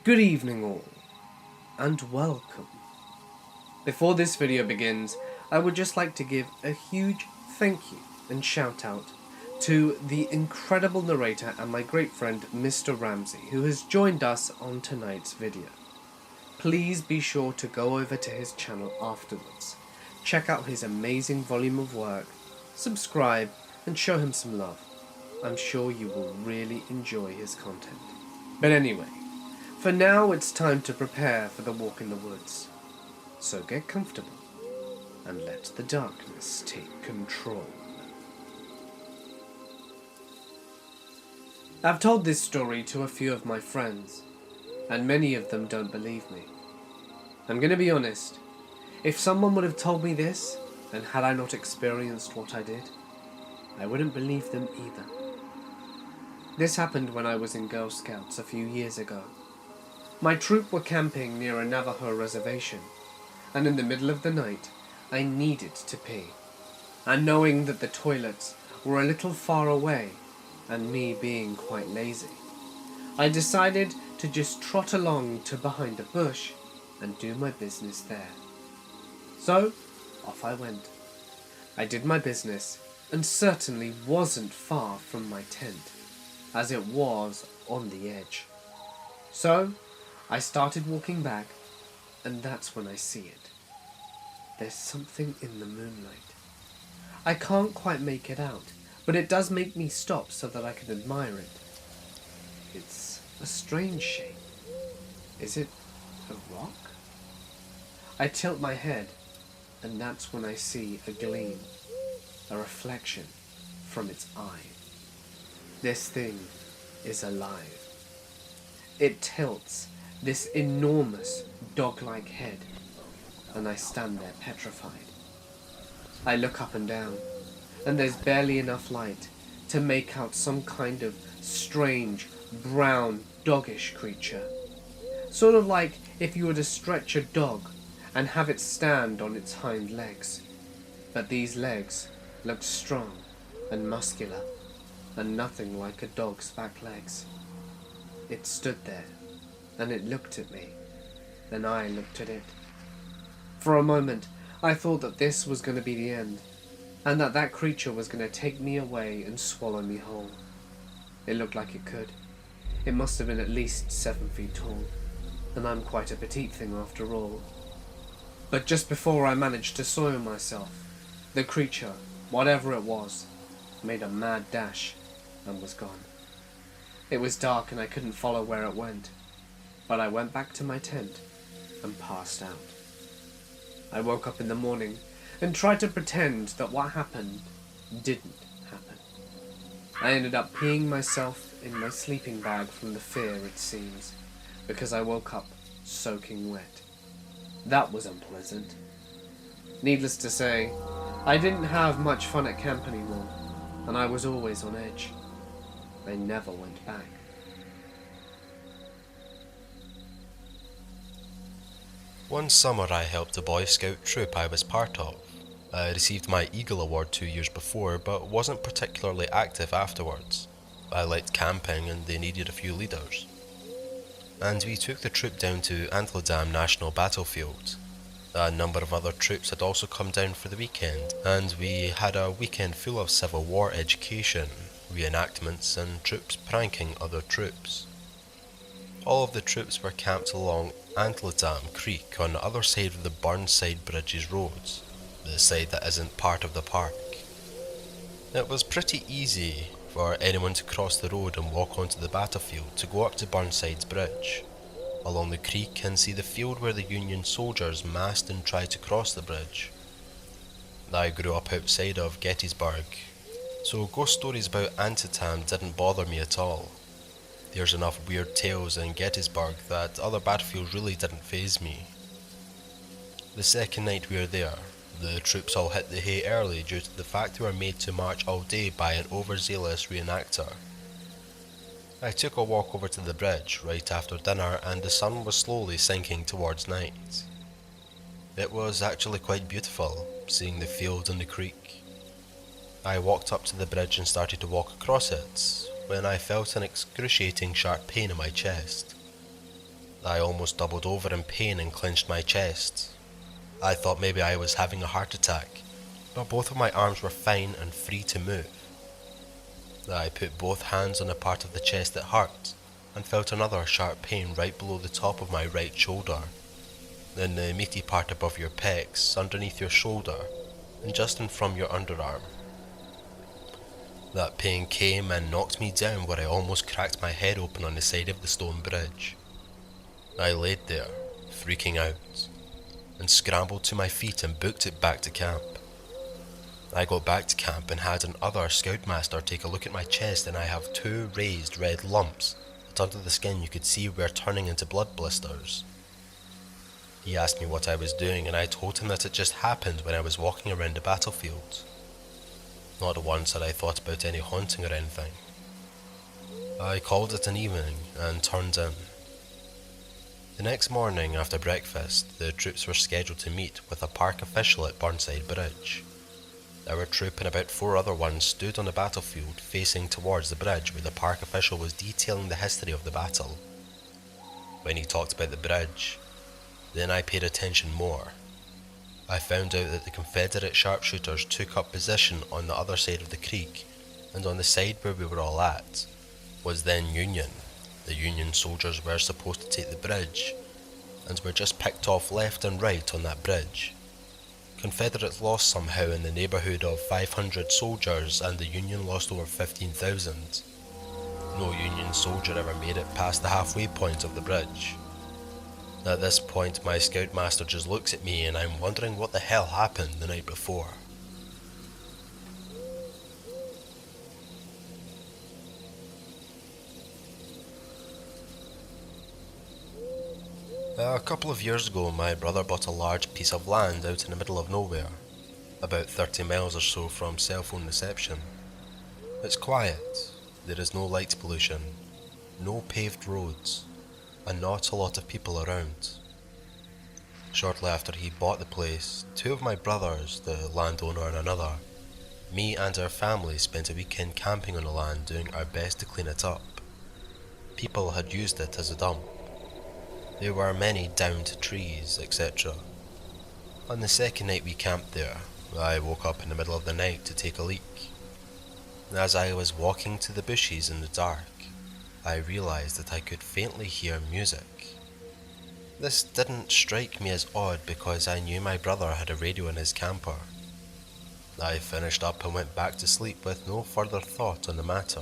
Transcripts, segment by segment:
Good evening all, and welcome. Before this video begins, I would just like to give a huge thank you and shout out to the incredible narrator and my great friend Mr. Ramsey, who has joined us on tonight's video. Please be sure to go over to his channel afterwards, check out his amazing volume of work, subscribe and show him some love. I'm sure you will really enjoy his content. But anyway, for now it's time to prepare for the walk in the woods. So get comfortable and let the darkness take control. I've told this story to a few of my friends, and many of them don't believe me. I'm gonna be honest, if someone would have told me this, and had I not experienced what I did, I wouldn't believe them either. This happened when I was in Girl Scouts a few years ago. My troop were camping near a Navajo reservation, and in the middle of the night, I needed to pee. And knowing that the toilets were a little far away, and me being quite lazy, I decided to just trot along to behind a bush and do my business there. So, off I went. I did my business, and certainly wasn't far from my tent, as it was on the edge. So, I started walking back, and that's when I see it. There's something in the moonlight. I can't quite make it out, but it does make me stop so that I can admire it. It's a strange shape. Is it a rock? I tilt my head, and that's when I see a gleam, a reflection from its eye. This thing is alive. It tilts this enormous dog-like head, and I stand there petrified. I look up and down, and there's barely enough light to make out some kind of strange, brown, doggish creature. Sort of like if you were to stretch a dog and have it stand on its hind legs. But these legs looked strong and muscular, and nothing like a dog's back legs. It stood there, and it looked at me. Then I looked at it. For a moment, I thought that this was going to be the end, and that that creature was going to take me away and swallow me whole. It looked like it could. It must have been at least 7 feet tall, and I'm quite a petite thing after all. But just before I managed to soil myself, the creature, whatever it was, made a mad dash and was gone. It was dark and I couldn't follow where it went, but I went back to my tent and passed out. I woke up in the morning and tried to pretend that what happened didn't happen. I ended up peeing myself in my sleeping bag from the fear, it seems, because I woke up soaking wet. That was unpleasant. Needless to say, I didn't have much fun at camp anymore, and I was always on edge. I never went back. One summer I helped a Boy Scout troop I was part of. I received my Eagle Award 2 years before, but wasn't particularly active afterwards. I liked camping and they needed a few leaders. And we took the troop down to Antietam National Battlefield. A number of other troops had also come down for the weekend, and we had a weekend full of Civil War education, reenactments, and troops pranking other troops. All of the troops were camped along Antietam Creek on the other side of the Burnside Bridges roads, the side that isn't part of the park. It was pretty easy for anyone to cross the road and walk onto the battlefield to go up to Burnside's bridge, along the creek, and see the field where the Union soldiers massed and tried to cross the bridge. I grew up outside of Gettysburg, so ghost stories about Antietam didn't bother me at all. There's enough weird tales in Gettysburg that other battlefields really didn't faze me. The second night we were there, the troops all hit the hay early due to the fact they were made to march all day by an overzealous reenactor. I took a walk over to the bridge right after dinner, and the sun was slowly sinking towards night. It was actually quite beautiful, seeing the field and the creek. I walked up to the bridge and started to walk across it, when I felt an excruciating sharp pain in my chest. I almost doubled over in pain and clenched my chest. I thought maybe I was having a heart attack, but both of my arms were fine and free to move. I put both hands on a part of the chest that hurt, and felt another sharp pain right below the top of my right shoulder, then the meaty part above your pecs, underneath your shoulder, and just in from your underarm. That pain came and knocked me down where I almost cracked my head open on the side of the stone bridge. I laid there, freaking out, and scrambled to my feet and booked it back to camp. I got back to camp and had another scoutmaster take a look at my chest, and I have 2 raised red lumps that under the skin you could see were turning into blood blisters. He asked me what I was doing, and I told him that it just happened when I was walking around the battlefield. Not once had I thought about any haunting or anything. I called it an evening and turned in. The next morning after breakfast, the troops were scheduled to meet with a park official at Burnside Bridge. Our troop and about 4 other ones stood on the battlefield facing towards the bridge where the park official was detailing the history of the battle. When he talked about the bridge, then I paid attention more. I found out that the Confederate sharpshooters took up position on the other side of the creek, and on the side where we were all at was then Union. The Union soldiers were supposed to take the bridge, and were just picked off left and right on that bridge. Confederates lost somehow in the neighbourhood of 500 soldiers, and the Union lost over 15,000. No Union soldier ever made it past the halfway point of the bridge. At this point, my scoutmaster just looks at me, and I'm wondering what the hell happened the night before. A couple of years ago, my brother bought a large piece of land out in the middle of nowhere, about 30 miles or so from cell phone reception. It's quiet, there is no light pollution, no paved roads, and not a lot of people around. Shortly after he bought the place, 2 of my brothers, the landowner and another, me and our family spent a weekend camping on the land doing our best to clean it up. People had used it as a dump. There were many downed trees, etc. On the second night we camped there, I woke up in the middle of the night to take a leak. As I was walking to the bushes in the dark, I realized that I could faintly hear music. This didn't strike me as odd because I knew my brother had a radio in his camper. I finished up and went back to sleep with no further thought on the matter.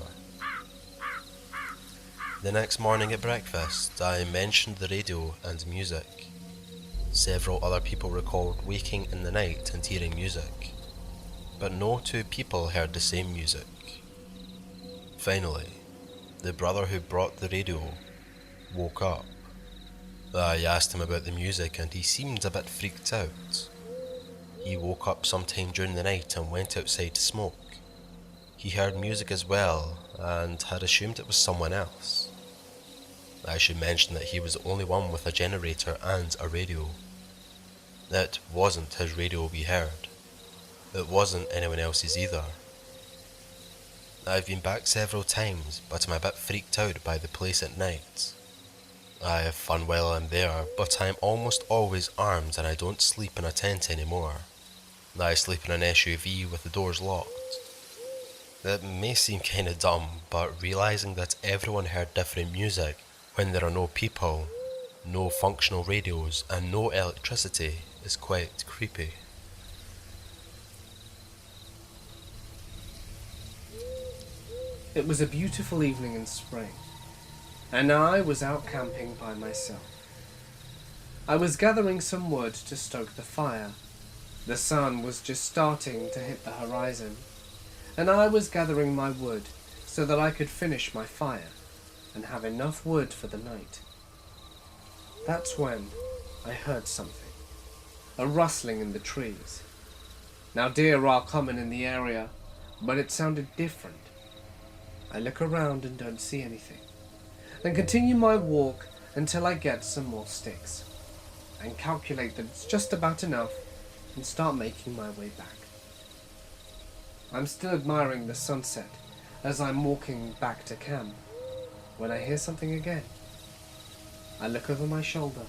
The next morning at breakfast, I mentioned the radio and music. Several other people recalled waking in the night and hearing music, but no 2 people heard the same music. Finally, the brother who brought the radio woke up. I asked him about the music and he seemed a bit freaked out. He woke up sometime during the night and went outside to smoke. He heard music as well and had assumed it was someone else. I should mention that he was the only one with a generator and a radio. It wasn't his radio we heard. It wasn't anyone else's either. I've been back several times, but I'm a bit freaked out by the place at night. I have fun while I'm there, but I'm almost always armed and I don't sleep in a tent anymore. I sleep in an SUV with the doors locked. It may seem kinda dumb, but realizing that everyone heard different music when there are no people, no functional radios, and no electricity is quite creepy. It was a beautiful evening in spring, and I was out camping by myself. I was gathering some wood to stoke the fire. The sun was just starting to hit the horizon, and I was gathering my wood so that I could finish my fire and have enough wood for the night. That's when I heard something, a rustling in the trees. Now deer are common in the area, but it sounded different. I look around and don't see anything, then continue my walk until I get some more sticks, and calculate that it's just about enough and start making my way back. I'm still admiring the sunset as I'm walking back to camp when I hear something again. I look over my shoulder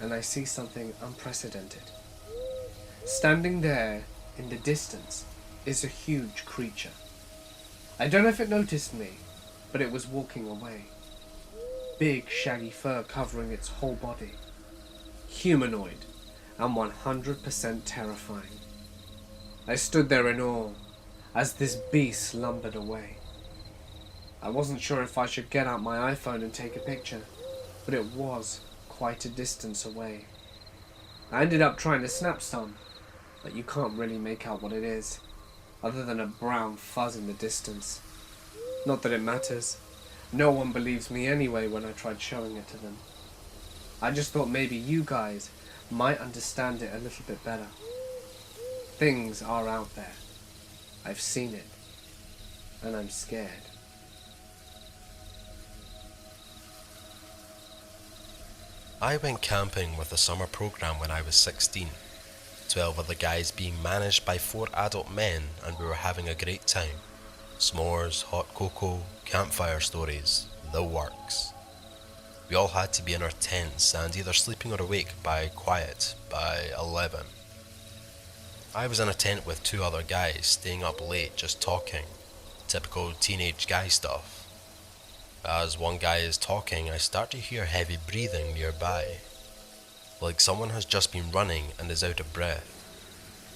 and I see something unprecedented. Standing there in the distance is a huge creature. I don't know if it noticed me, but it was walking away. Big shaggy fur covering its whole body. Humanoid and 100% terrifying. I stood there in awe as this beast lumbered away. I wasn't sure if I should get out my iPhone and take a picture, but it was quite a distance away. I ended up trying to snap some, but you can't really make out what it is, other than a brown fuzz in the distance. Not that it matters. No one believes me anyway when I tried showing it to them. I just thought maybe you guys might understand it a little bit better. Things are out there. I've seen it, and I'm scared. I went camping with a summer program when I was 16. 12 of the guys being managed by 4 adult men, and we were having a great time. S'mores, hot cocoa, campfire stories, the works. We all had to be in our tents and either sleeping or awake by 11. I was in a tent with 2 other guys, staying up late just talking. Typical teenage guy stuff. As one guy is talking, I start to hear heavy breathing nearby. Like someone has just been running and is out of breath.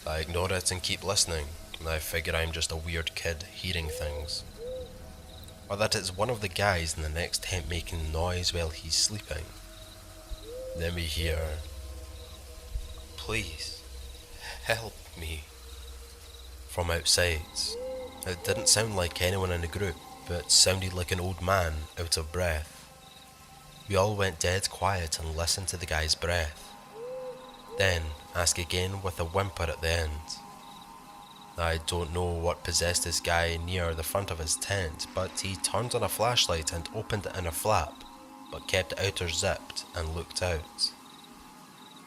I ignore it and keep listening, and I figure I'm just a weird kid hearing things. Or that it's one of the guys in the next tent making noise while he's sleeping. Then we hear, "Please, help me," from outside. It didn't sound like anyone in the group, but sounded like an old man out of breath. We all went dead quiet and listened to the guy's breath. Then ask again with a whimper at the end. I don't know what possessed this guy near the front of his tent, but he turned on a flashlight and opened the inner flap, but kept the outer zipped and looked out.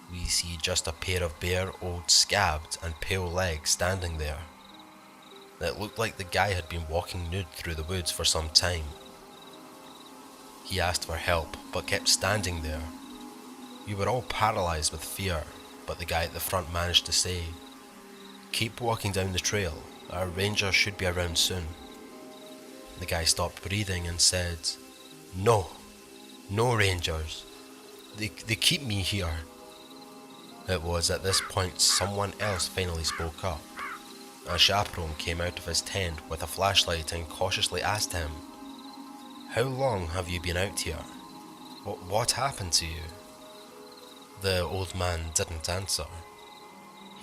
We see just a pair of bare, old, scabbed and pale legs standing there. It looked like the guy had been walking nude through the woods for some time. He asked for help, but kept standing there. We were all paralyzed with fear, but the guy at the front managed to say, "Keep walking down the trail, our ranger should be around soon." The guy stopped breathing and said, No rangers. They keep me here." It was at this point someone else finally spoke up. A chaperone came out of his tent with a flashlight and cautiously asked him, "How long have you been out here? What happened to you?" The old man didn't answer.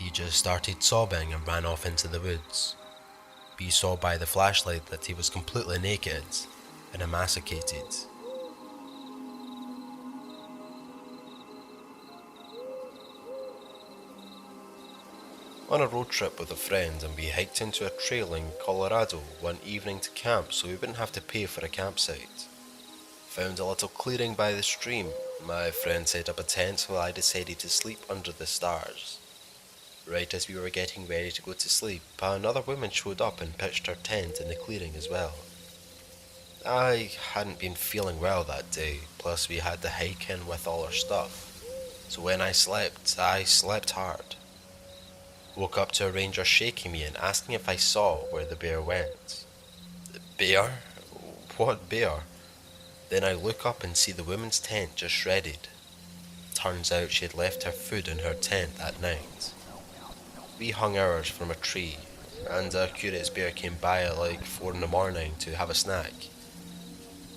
He just started sobbing and ran off into the woods. We saw by the flashlight that he was completely naked and emaciated. On a road trip with a friend, and we hiked into a trail in Colorado one evening to camp so we wouldn't have to pay for a campsite. Found a little clearing by the stream. My friend set up a tent while I decided to sleep under the stars. Right as we were getting ready to go to sleep, another woman showed up and pitched her tent in the clearing as well. I hadn't been feeling well that day, plus we had to hike in with all our stuff. So when I slept hard. Woke up to a ranger shaking me and asking if I saw where the bear went. Bear? What bear? Then I look up and see the woman's tent just shredded. Turns out she had left her food in her tent that night. We hung ours from a tree, and a curious bear came by at like 4 a.m. to have a snack.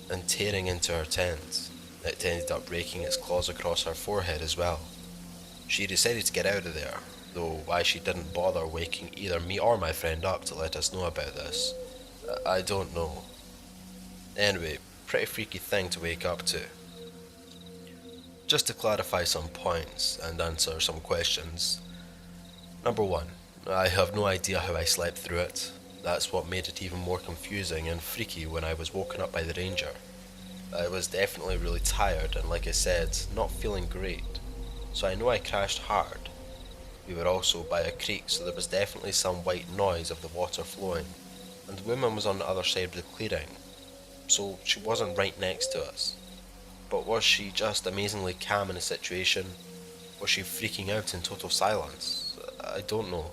And tearing into her tent, it ended up breaking its claws across her forehead as well. She decided to get out of there, though why she didn't bother waking either me or my friend up to let us know about this, I don't know. Anyway, pretty freaky thing to wake up to. Just to clarify some points and answer some questions. Number 1, I have no idea how I slept through it. That's what made it even more confusing and freaky when I was woken up by the ranger. I was definitely really tired and, like I said, not feeling great, so I know I crashed hard. We were also by a creek, so there was definitely some white noise of the water flowing, and the woman was on the other side of the clearing, so she wasn't right next to us. But was she just amazingly calm in a situation? Was she freaking out in total silence? I don't know.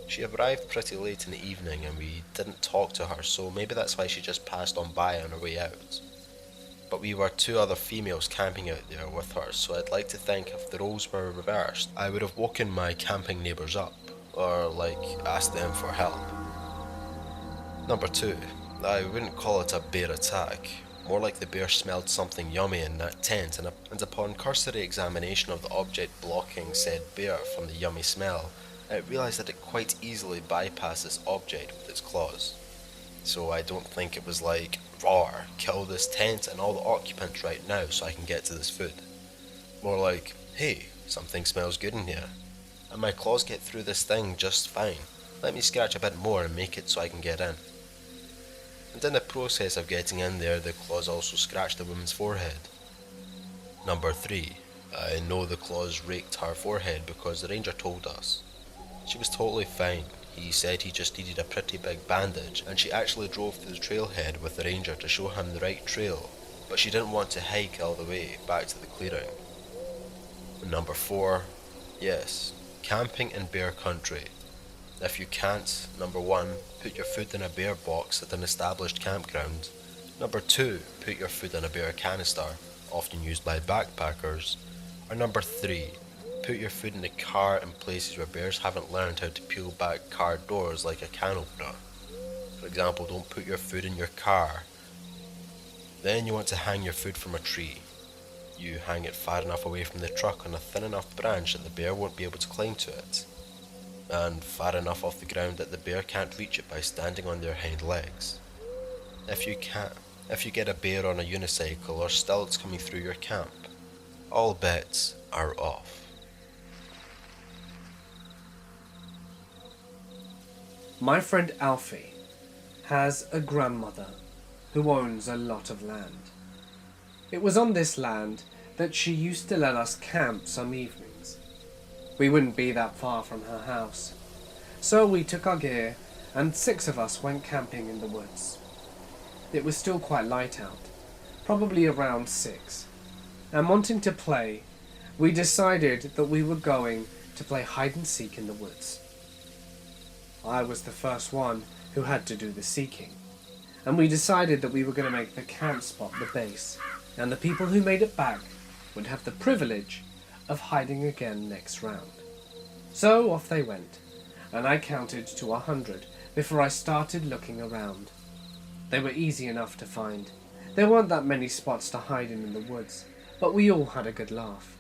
She arrived pretty late in the evening and we didn't talk to her, so maybe that's why she just passed on by on her way out. But we were two other females camping out there with her, so I'd like to think if the roles were reversed, I would have woken my camping neighbours up, or asked them for help. Number 2, I wouldn't call it a bear attack, more like the bear smelled something yummy in that tent, and upon cursory examination of the object blocking said bear from the yummy smell, I realised that it quite easily bypassed this object with its claws. So I don't think it was like, roar, kill this tent and all the occupants right now so I can get to this food. More like, hey, something smells good in here, and my claws get through this thing just fine. Let me scratch a bit more and make it so I can get in. And in the process of getting in there, the claws also scratched the woman's forehead. Number 3, I know the claws raked her forehead because the ranger told us. She was totally fine. He said he just needed a pretty big bandage, and she actually drove to the trailhead with the ranger to show him the right trail, but she didn't want to hike all the way back to the clearing. Number 4, yes, camping in bear country. If you can't, number 1, put your food in a bear box at an established campground. Number 2, put your food in a bear canister, often used by backpackers. Or number 3, put your food in the car in places where bears haven't learned how to peel back car doors like a can opener. For example, don't put your food in your car. Then you want to hang your food from a tree. You hang it far enough away from the truck on a thin enough branch that the bear won't be able to climb to it, and far enough off the ground that the bear can't reach it by standing on their hind legs. If you get a bear on a unicycle or stilts coming through your camp, all bets are off. My friend Alfie has a grandmother who owns a lot of land. It was on this land that she used to let us camp some evenings. We wouldn't be that far from her house, so we took our gear and 6 of us went camping in the woods. It was still quite light out, probably around 6, and wanting to play, we decided that we were going to play hide and seek in the woods. I was the first one who had to do the seeking, and we decided that we were going to make the camp spot the base, and the people who made it back would have the privilege of hiding again next round. So off they went, and I counted to 100 before I started looking around. They were easy enough to find. There weren't that many spots to hide in the woods, but we all had a good laugh.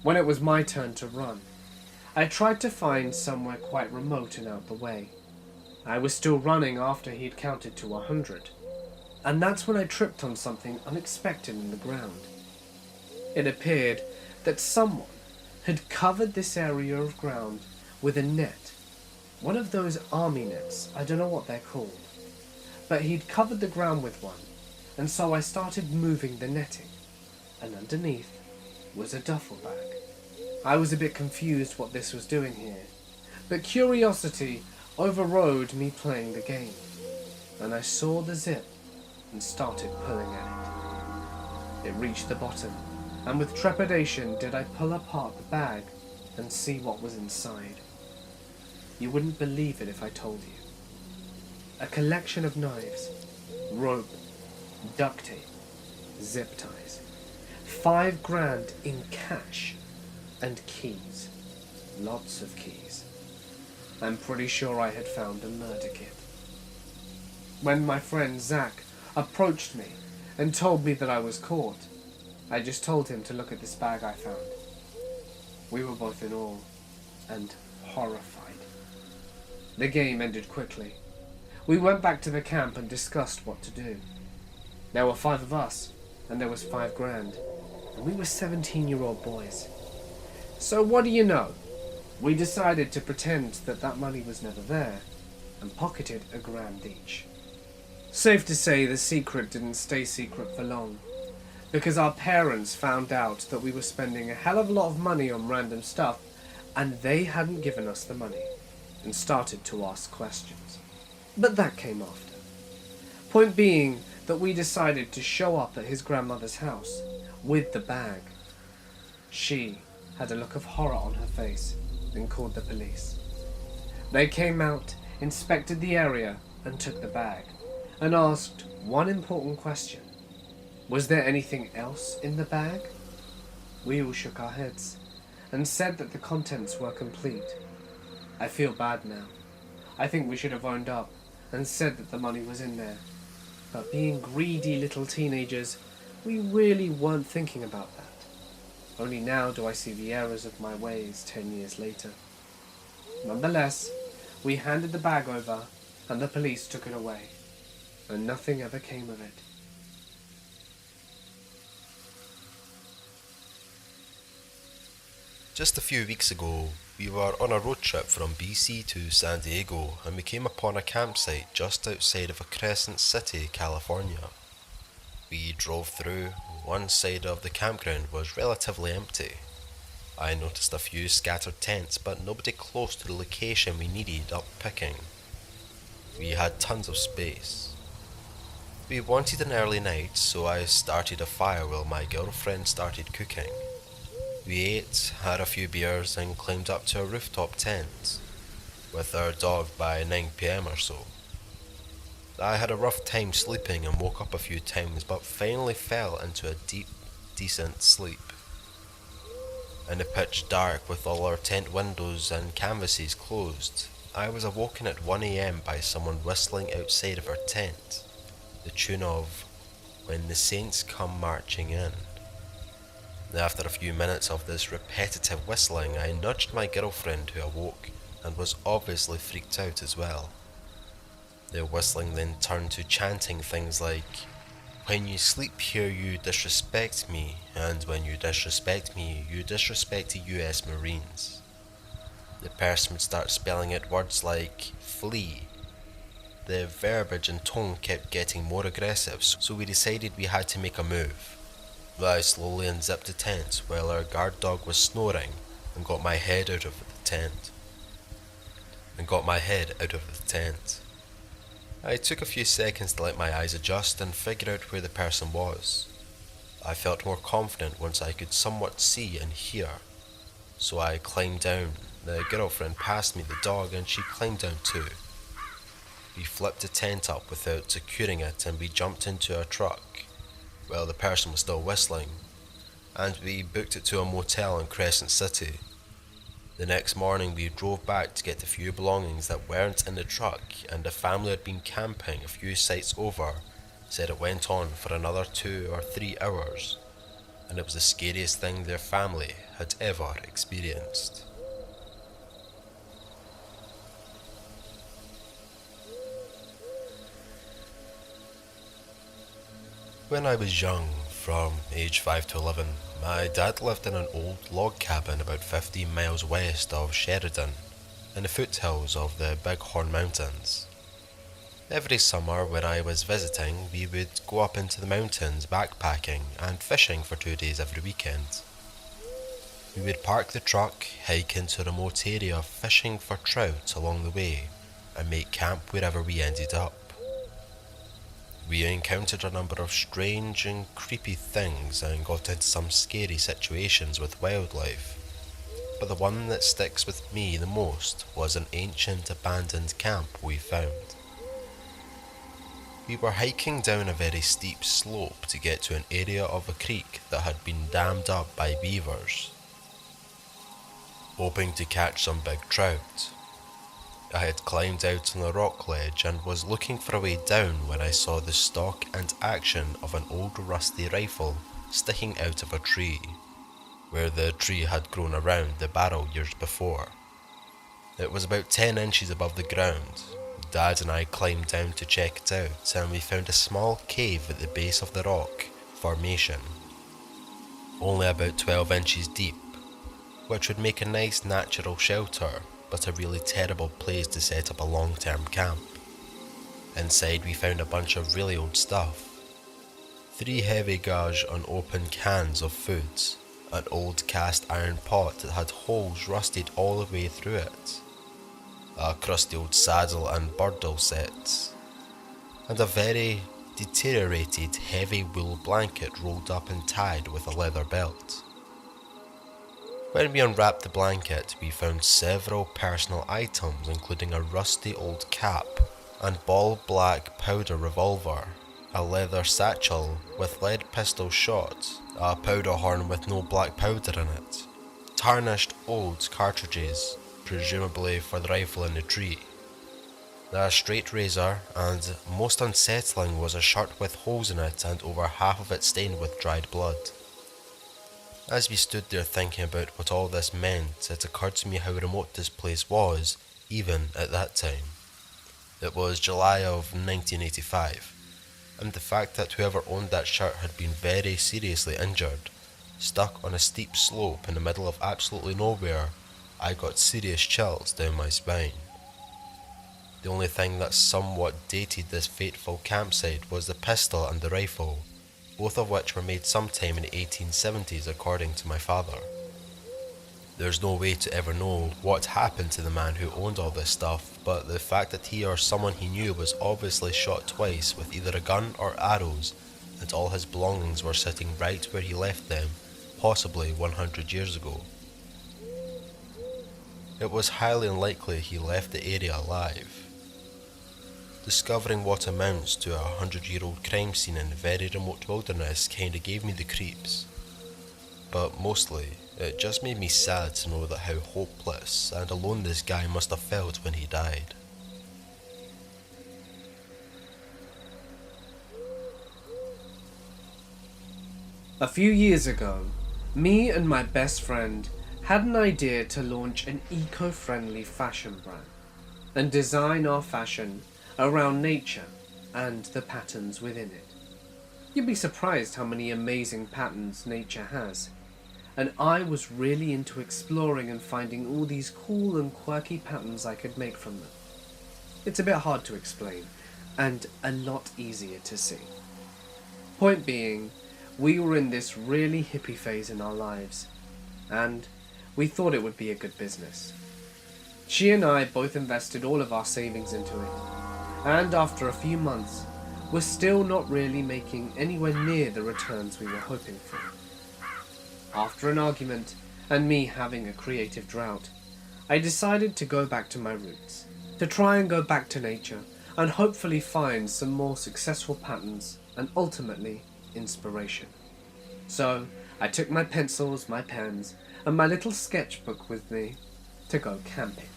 When it was my turn to run, I tried to find somewhere quite remote and out the way. I was still running after he'd counted to 100, and that's when I tripped on something unexpected in the ground. It appeared that someone had covered this area of ground with a net, one of those army nets, I don't know what they're called, but he'd covered the ground with one, and so I started moving the netting, and underneath was a duffel bag. I was a bit confused what this was doing here, but curiosity overrode me playing the game, and I saw the zip and started pulling at it. It reached the bottom, and with trepidation did I pull apart the bag and see what was inside. You wouldn't believe it if I told you. A collection of knives, rope, duct tape, zip ties, 5 grand in cash, and keys. Lots of keys. I'm pretty sure I had found a murder kit. When my friend Zach approached me and told me that I was caught, I just told him to look at this bag I found. We were both in awe and horrified. The game ended quickly. We went back to the camp and discussed what to do. There were 5 of us, and there was 5 grand, and we were 17-year-old boys. So what do you know? We decided to pretend that that money was never there, and pocketed a grand each. Safe to say the secret didn't stay secret for long, because our parents found out that we were spending a hell of a lot of money on random stuff, and they hadn't given us the money, and started to ask questions. But that came after. Point being that we decided to show up at his grandmother's house with the bag. She had a look of horror on her face and called the police. They came out, inspected the area, and took the bag, and asked one important question. Was there anything else in the bag? We all shook our heads and said that the contents were complete. I feel bad now. I think we should have owned up and said that the money was in there. But being greedy little teenagers, we really weren't thinking about that. Only now do I see the errors of my ways 10 years later. Nonetheless, we handed the bag over and the police took it away, and nothing ever came of it. Just a few weeks ago, we were on a road trip from BC to San Diego and we came upon a campsite just outside of Crescent City, California. We drove through. One side of the campground was relatively empty. I noticed a few scattered tents, but nobody close to the location we needed up picking. We had tons of space. We wanted an early night, so I started a fire while my girlfriend started cooking. We ate, had a few beers, and climbed up to a rooftop tent with our dog by 9 PM or so. I had a rough time sleeping and woke up a few times, but finally fell into a deep, decent sleep. In the pitch dark with all our tent windows and canvases closed, I was awoken at 1 AM by someone whistling outside of our tent, the tune of "When the Saints Come Marching In." After a few minutes of this repetitive whistling, I nudged my girlfriend, who awoke and was obviously freaked out as well. The whistling then turned to chanting things like, "When you sleep here you disrespect me, and when you disrespect me, you disrespect the US Marines." The person would start spelling out words like "flee." The verbiage and tone kept getting more aggressive, so we decided we had to make a move. I slowly unzipped the tent while our guard dog was snoring and got my head out of the tent. I took a few seconds to let my eyes adjust and figure out where the person was. I felt more confident once I could somewhat see and hear, so I climbed down. The girlfriend passed me the dog and she climbed down too. We flipped the tent up without securing it and we jumped into a truck while the person was still whistling, and we booked it to a motel in Crescent City. The next morning we drove back to get the few belongings that weren't in the truck, and the family had been camping a few sites over said it went on for another 2 or 3 hours, and it was the scariest thing their family had ever experienced. When I was young, from age 5 to 11, my dad lived in an old log cabin about 15 miles west of Sheridan, in the foothills of the Bighorn Mountains. Every summer when I was visiting, we would go up into the mountains backpacking and fishing for 2 days every weekend. We would park the truck, hike into a remote area fishing for trout along the way, and make camp wherever we ended up. We encountered a number of strange and creepy things and got into some scary situations with wildlife, but the one that sticks with me the most was an ancient abandoned camp we found. We were hiking down a very steep slope to get to an area of a creek that had been dammed up by beavers, hoping to catch some big trout. I had climbed out on a rock ledge and was looking for a way down when I saw the stock and action of an old rusty rifle sticking out of a tree, where the tree had grown around the barrel years before. It was about 10 inches above the ground. Dad and I climbed down to check it out, and we found a small cave at the base of the rock formation, only about 12 inches deep, which would make a nice natural shelter, but a really terrible place to set up a long-term camp. Inside we found a bunch of really old stuff. 3 heavy gauge unopened cans of food, an old cast iron pot that had holes rusted all the way through it, a crusty old saddle and burdle set, and a very deteriorated heavy wool blanket rolled up and tied with a leather belt. When we unwrapped the blanket, we found several personal items including a rusty old cap and ball-black powder revolver, a leather satchel with lead pistol shots, a powder horn with no black powder in it, tarnished old cartridges, presumably for the rifle in the tree, a straight razor, and most unsettling was a shirt with holes in it and over half of it stained with dried blood. As we stood there thinking about what all this meant, it occurred to me how remote this place was, even at that time. It was July of 1985, and the fact that whoever owned that shirt had been very seriously injured, stuck on a steep slope in the middle of absolutely nowhere, I got serious chills down my spine. The only thing that somewhat dated this fateful campsite was the pistol and the rifle, both of which were made sometime in the 1870s according to my father. There's no way to ever know what happened to the man who owned all this stuff, but the fact that he or someone he knew was obviously shot twice with either a gun or arrows, and all his belongings were sitting right where he left them, possibly 100 years ago. It was highly unlikely he left the area alive. Discovering what amounts to a 100-year-old crime scene in a very remote wilderness kinda gave me the creeps. But mostly, it just made me sad to know that how hopeless and alone this guy must have felt when he died. A few years ago, me and my best friend had an idea to launch an eco-friendly fashion brand and design our fashion around nature and the patterns within it. You'd be surprised how many amazing patterns nature has, and I was really into exploring and finding all these cool and quirky patterns I could make from them. It's a bit hard to explain, and a lot easier to see. Point being, we were in this really hippie phase in our lives, and we thought it would be a good business. She and I both invested all of our savings into it, and after a few months, we're still not really making anywhere near the returns we were hoping for. After an argument, and me having a creative drought, I decided to go back to my roots, to try and go back to nature, and hopefully find some more successful patterns, and ultimately, inspiration. So, I took my pencils, my pens, and my little sketchbook with me to go camping.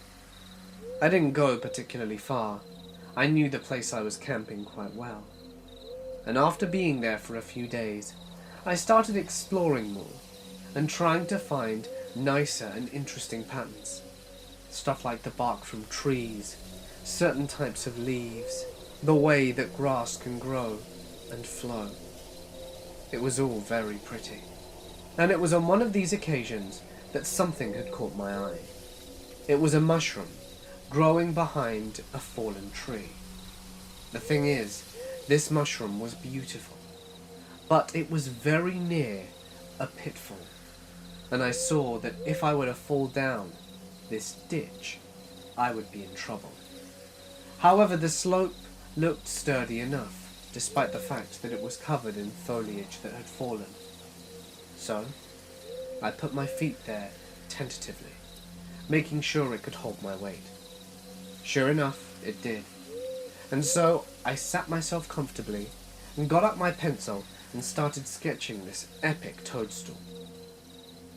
I didn't go particularly far. I knew the place I was camping quite well. And after being there for a few days, I started exploring more and trying to find nicer and interesting patterns. Stuff like the bark from trees, certain types of leaves, the way that grass can grow and flow. It was all very pretty. And it was on one of these occasions that something had caught my eye. It was a mushroom growing behind a fallen tree. The thing is, this mushroom was beautiful, but it was very near a pitfall, and I saw that if I were to fall down this ditch, I would be in trouble. However, the slope looked sturdy enough, despite the fact that it was covered in foliage that had fallen. So, I put my feet there tentatively, making sure it could hold my weight. Sure enough, it did. And so I sat myself comfortably and got up my pencil and started sketching this epic toadstool.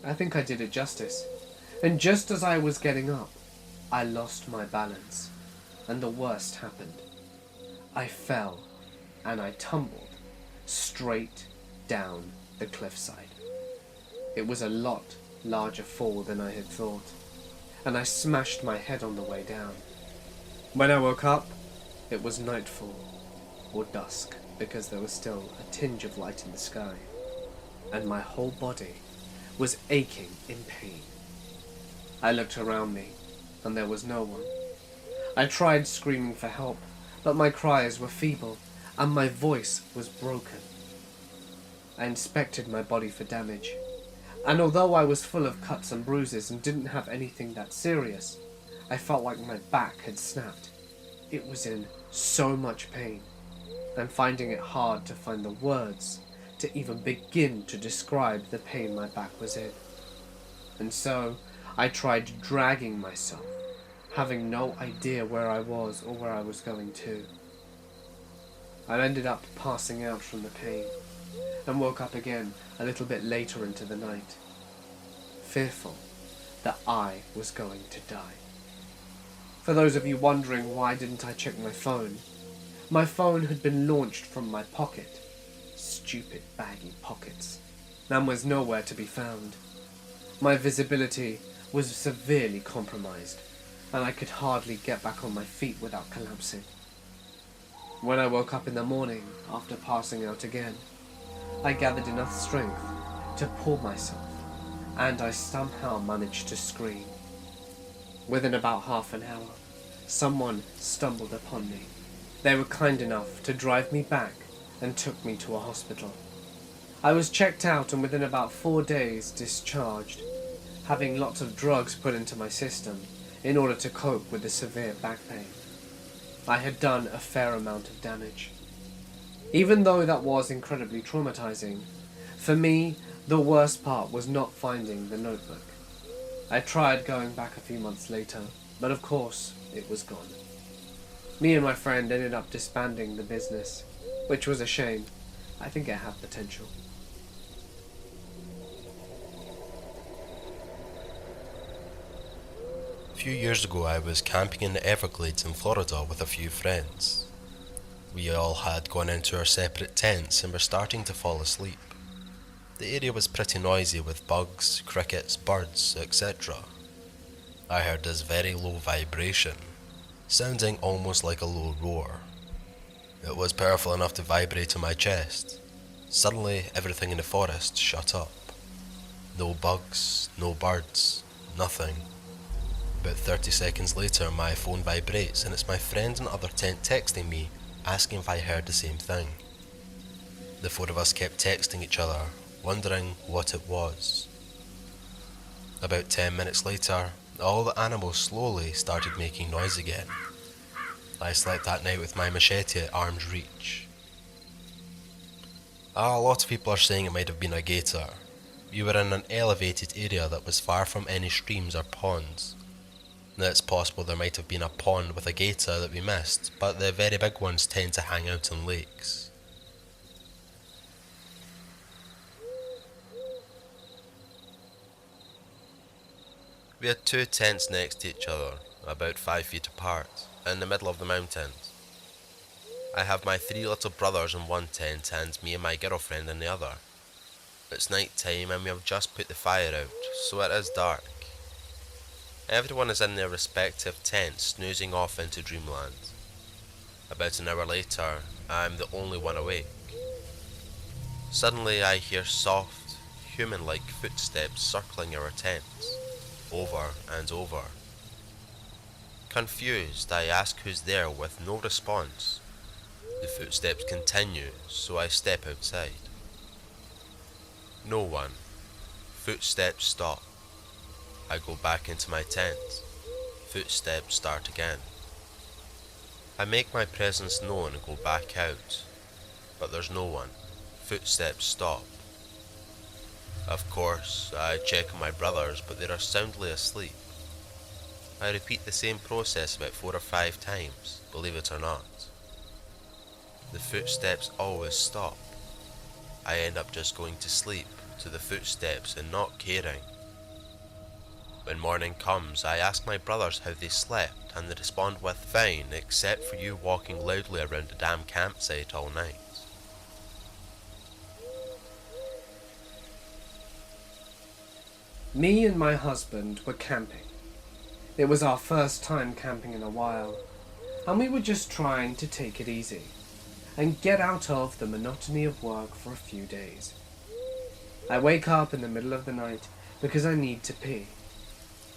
I think I did it justice, and just as I was getting up, I lost my balance, and the worst happened. I fell, and I tumbled straight down the cliffside. It was a lot larger fall than I had thought, and I smashed my head on the way down. When I woke up, it was nightfall, or dusk, because there was still a tinge of light in the sky, and my whole body was aching in pain. I looked around me, and there was no one. I tried screaming for help, but my cries were feeble, and my voice was broken. I inspected my body for damage, and although I was full of cuts and bruises and didn't have anything that serious, I felt like my back had snapped. It was in so much pain. and finding it hard to find the words to even begin to describe the pain my back was in. And so I tried dragging myself, having no idea where I was or where I was going to. I ended up passing out from the pain and woke up again a little bit later into the night, fearful that I was going to die. For those of you wondering why didn't I check my phone had been launched from my pocket, stupid baggy pockets, and was nowhere to be found. My visibility was severely compromised, and I could hardly get back on my feet without collapsing. When I woke up in the morning after passing out again, I gathered enough strength to pull myself, and I somehow managed to scream. Within about half an hour, someone stumbled upon me. They were kind enough to drive me back and took me to a hospital. I was checked out and within about 4 days discharged, having lots of drugs put into my system in order to cope with the severe back pain. I had done a fair amount of damage. Even though that was incredibly traumatizing, for me, the worst part was not finding the notebook. I tried going back a few months later, but of course, it was gone. Me and my friend ended up disbanding the business, which was a shame. I think it had potential. A few years ago I was camping in the Everglades in Florida with a few friends. We all had gone into our separate tents and were starting to fall asleep. The area was pretty noisy with bugs, crickets, birds, etc. I heard this very low vibration, sounding almost like a low roar. It was powerful enough to vibrate in my chest. Suddenly, everything in the forest shut up. No bugs, no birds, nothing. About 30 seconds later, my phone vibrates and it's my friend in the other tent texting me, asking if I heard the same thing. The four of us kept texting each other, wondering what it was. About 10 minutes later, all the animals slowly started making noise again. I slept that night with my machete at arm's reach. A lot of people are saying it might have been a gator. We were in an elevated area that was far from any streams or ponds. Now it's possible there might have been a pond with a gator that we missed, but the very big ones tend to hang out in lakes. We had 2 tents next to each other, about 5 feet apart, in the middle of the mountains. I have my 3 little brothers in one tent and me and my girlfriend in the other. It's night time and we have just put the fire out, so it is dark. Everyone is in their respective tents snoozing off into dreamland. About an hour later, I am the only one awake. Suddenly I hear soft, human-like footsteps circling our tents, over and over. Confused, I ask who's there with no response. The footsteps continue, so I step outside. No one. Footsteps stop. I go back into my tent. Footsteps start again. I make my presence known and go back out, but there's no one. Footsteps stop. Of course, I check on my brothers, but they are soundly asleep. I repeat the same process about 4 or 5 times, believe it or not. The footsteps always stop. I end up just going to sleep to the footsteps and not caring. When morning comes, I ask my brothers how they slept, and they respond with, "Fine, except for you walking loudly around the damn campsite all night." Me and my husband were camping. It was our first time camping in a while, and we were just trying to take it easy and get out of the monotony of work for a few days. I wake up in the middle of the night because I need to pee,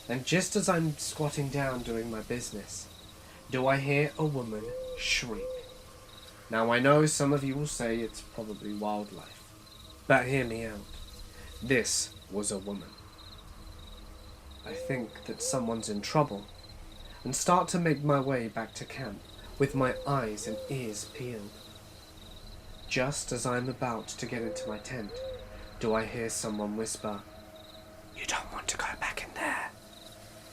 and just as I'm squatting down doing my business, do I hear a woman shriek. Now I know some of you will say it's probably wildlife, but hear me out. This was a woman. I think that someone's in trouble, and start to make my way back to camp with my eyes and ears peeled. just as I'm about to get into my tent, do I hear someone whisper, "You don't want to go back in there."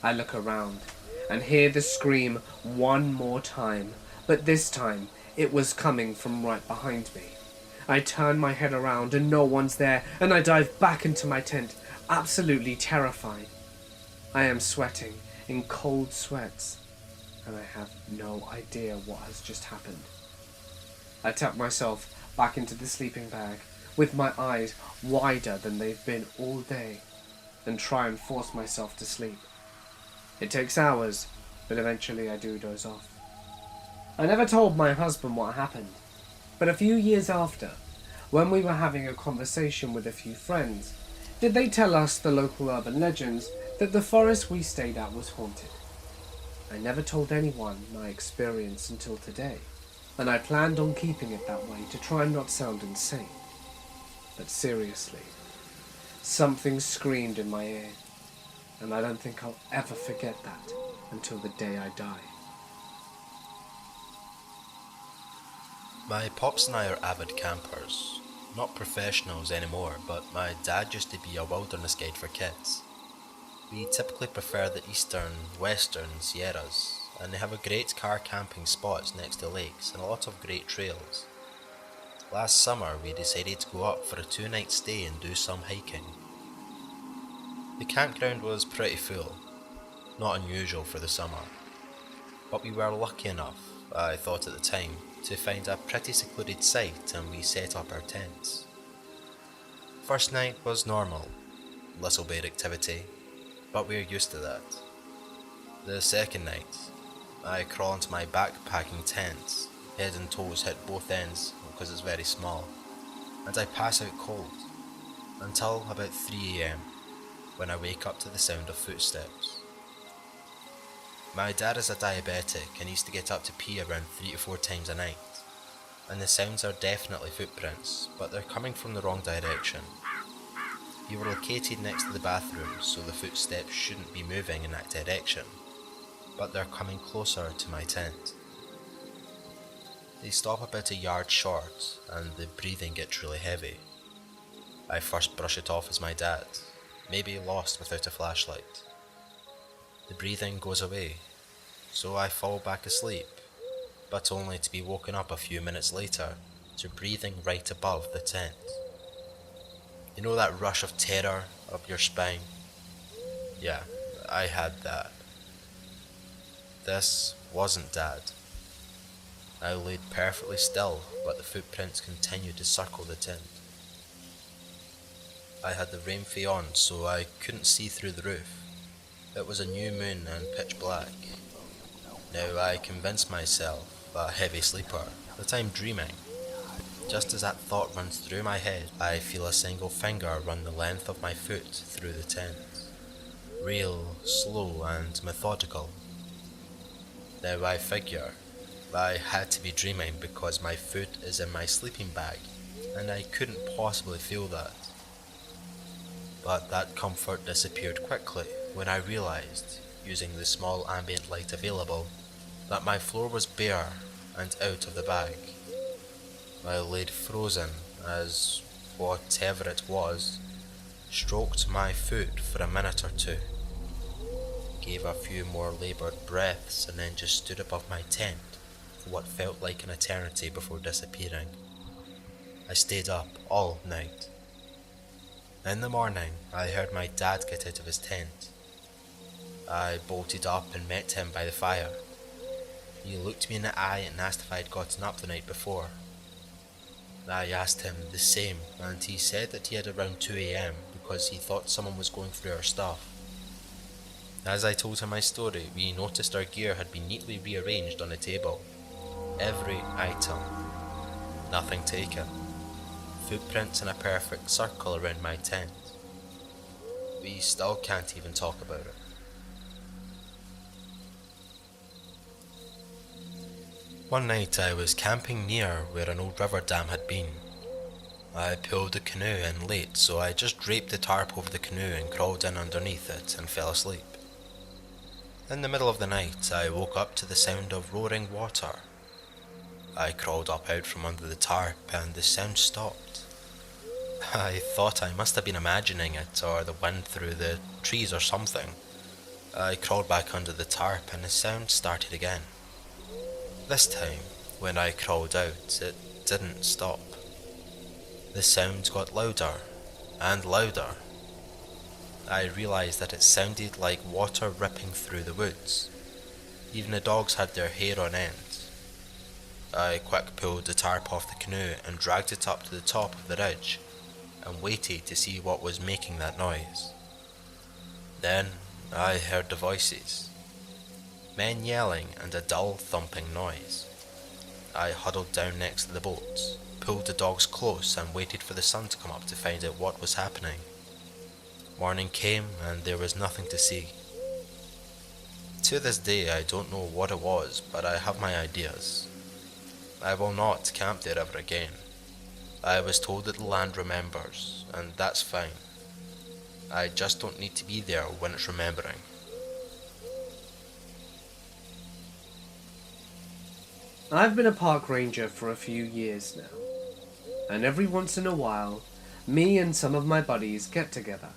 I look around and hear the scream one more time, but this time it was coming from right behind me. I turn my head around and no one's there, and I dive back into my tent, absolutely terrified. I am sweating in cold sweats, and I have no idea what has just happened. I tuck myself back into the sleeping bag, with my eyes wider than they've been all day, and try and force myself to sleep. It takes hours, but eventually I do doze off. I never told my husband what happened, but a few years after, when we were having a conversation with a few friends, did they tell us the local urban legends that the forest we stayed at was haunted. I never told anyone my experience until today, and I planned on keeping it that way to try and not sound insane. But seriously, something screamed in my ear, and I don't think I'll ever forget that until the day I die. My pops and I are avid campers. Not professionals anymore, but my dad used to be a wilderness guide for kids. We typically prefer the eastern, western Sierras, and they have a great car camping spots next to lakes and a lot of great trails. Last summer we decided to go up for a 2-night stay and do some hiking. The campground was pretty full, not unusual for the summer, but we were lucky enough, I thought at the time, to find a pretty secluded site and we set up our tents. First night was normal, little bit activity, but we're used to that. The second night, I crawl into my backpacking tent, head and toes hit both ends because it's very small, and I pass out cold, until about 3 AM, when I wake up to the sound of footsteps. My dad is a diabetic and used to get up to pee around 3 to 4 times a night, and the sounds are definitely footprints, but they're coming from the wrong direction. We were located next to the bathroom, so the footsteps shouldn't be moving in that direction, but they're coming closer to my tent. They stop about a yard short, and the breathing gets really heavy. I first brush it off as my dad, maybe lost without a flashlight. The breathing goes away, so I fall back asleep, but only to be woken up a few minutes later to breathing right above the tent. You know that rush of terror up your spine? Yeah, I had that. This wasn't Dad. I laid perfectly still, but the footprints continued to circle the tent. I had the rainfee on, so I couldn't see through the roof. It was a new moon and pitch black. Now I convinced myself, a heavy sleeper, that I'm dreaming. Just as that thought runs through my head, I feel a single finger run the length of my foot through the tent. Real, slow and methodical. Now I figure, I had to be dreaming because my foot is in my sleeping bag, and I couldn't possibly feel that. But that comfort disappeared quickly when I realized, using the small ambient light available, that my floor was bare and out of the bag. I laid frozen as whatever it was stroked my foot for a minute or two, gave a few more laboured breaths, and then just stood above my tent for what felt like an eternity before disappearing. I stayed up all night. In the morning, I heard my dad get out of his tent. I bolted up and met him by the fire. He looked me in the eye and asked if I had gotten up the night before. I asked him the same, and he said that he had around 2 AM because he thought someone was going through our stuff. As I told him my story, we noticed our gear had been neatly rearranged on the table. Every item. Nothing taken. Footprints in a perfect circle around my tent. We still can't even talk about it. One night I was camping near where an old river dam had been. I pulled the canoe in late, so I just draped the tarp over the canoe and crawled in underneath it and fell asleep. In the middle of the night, I woke up to the sound of roaring water. I crawled up out from under the tarp and the sound stopped. I thought I must have been imagining it, or the wind through the trees or something. I crawled back under the tarp and the sound started again. This time, when I crawled out, it didn't stop. The sound got louder and louder. I realised that it sounded like water ripping through the woods. Even the dogs had their hair on end. I quick pulled the tarp off the canoe and dragged it up to the top of the ridge and waited to see what was making that noise. Then I heard the voices. Men yelling and a dull thumping noise. I huddled down next to the boat, pulled the dogs close and waited for the sun to come up to find out what was happening. Morning came and there was nothing to see. To this day I don't know what it was, but I have my ideas. I will not camp there ever again. I was told that the land remembers, and that's fine. I just don't need to be there when it's remembering. I've been a park ranger for a few years now, and every once in a while, me and some of my buddies get together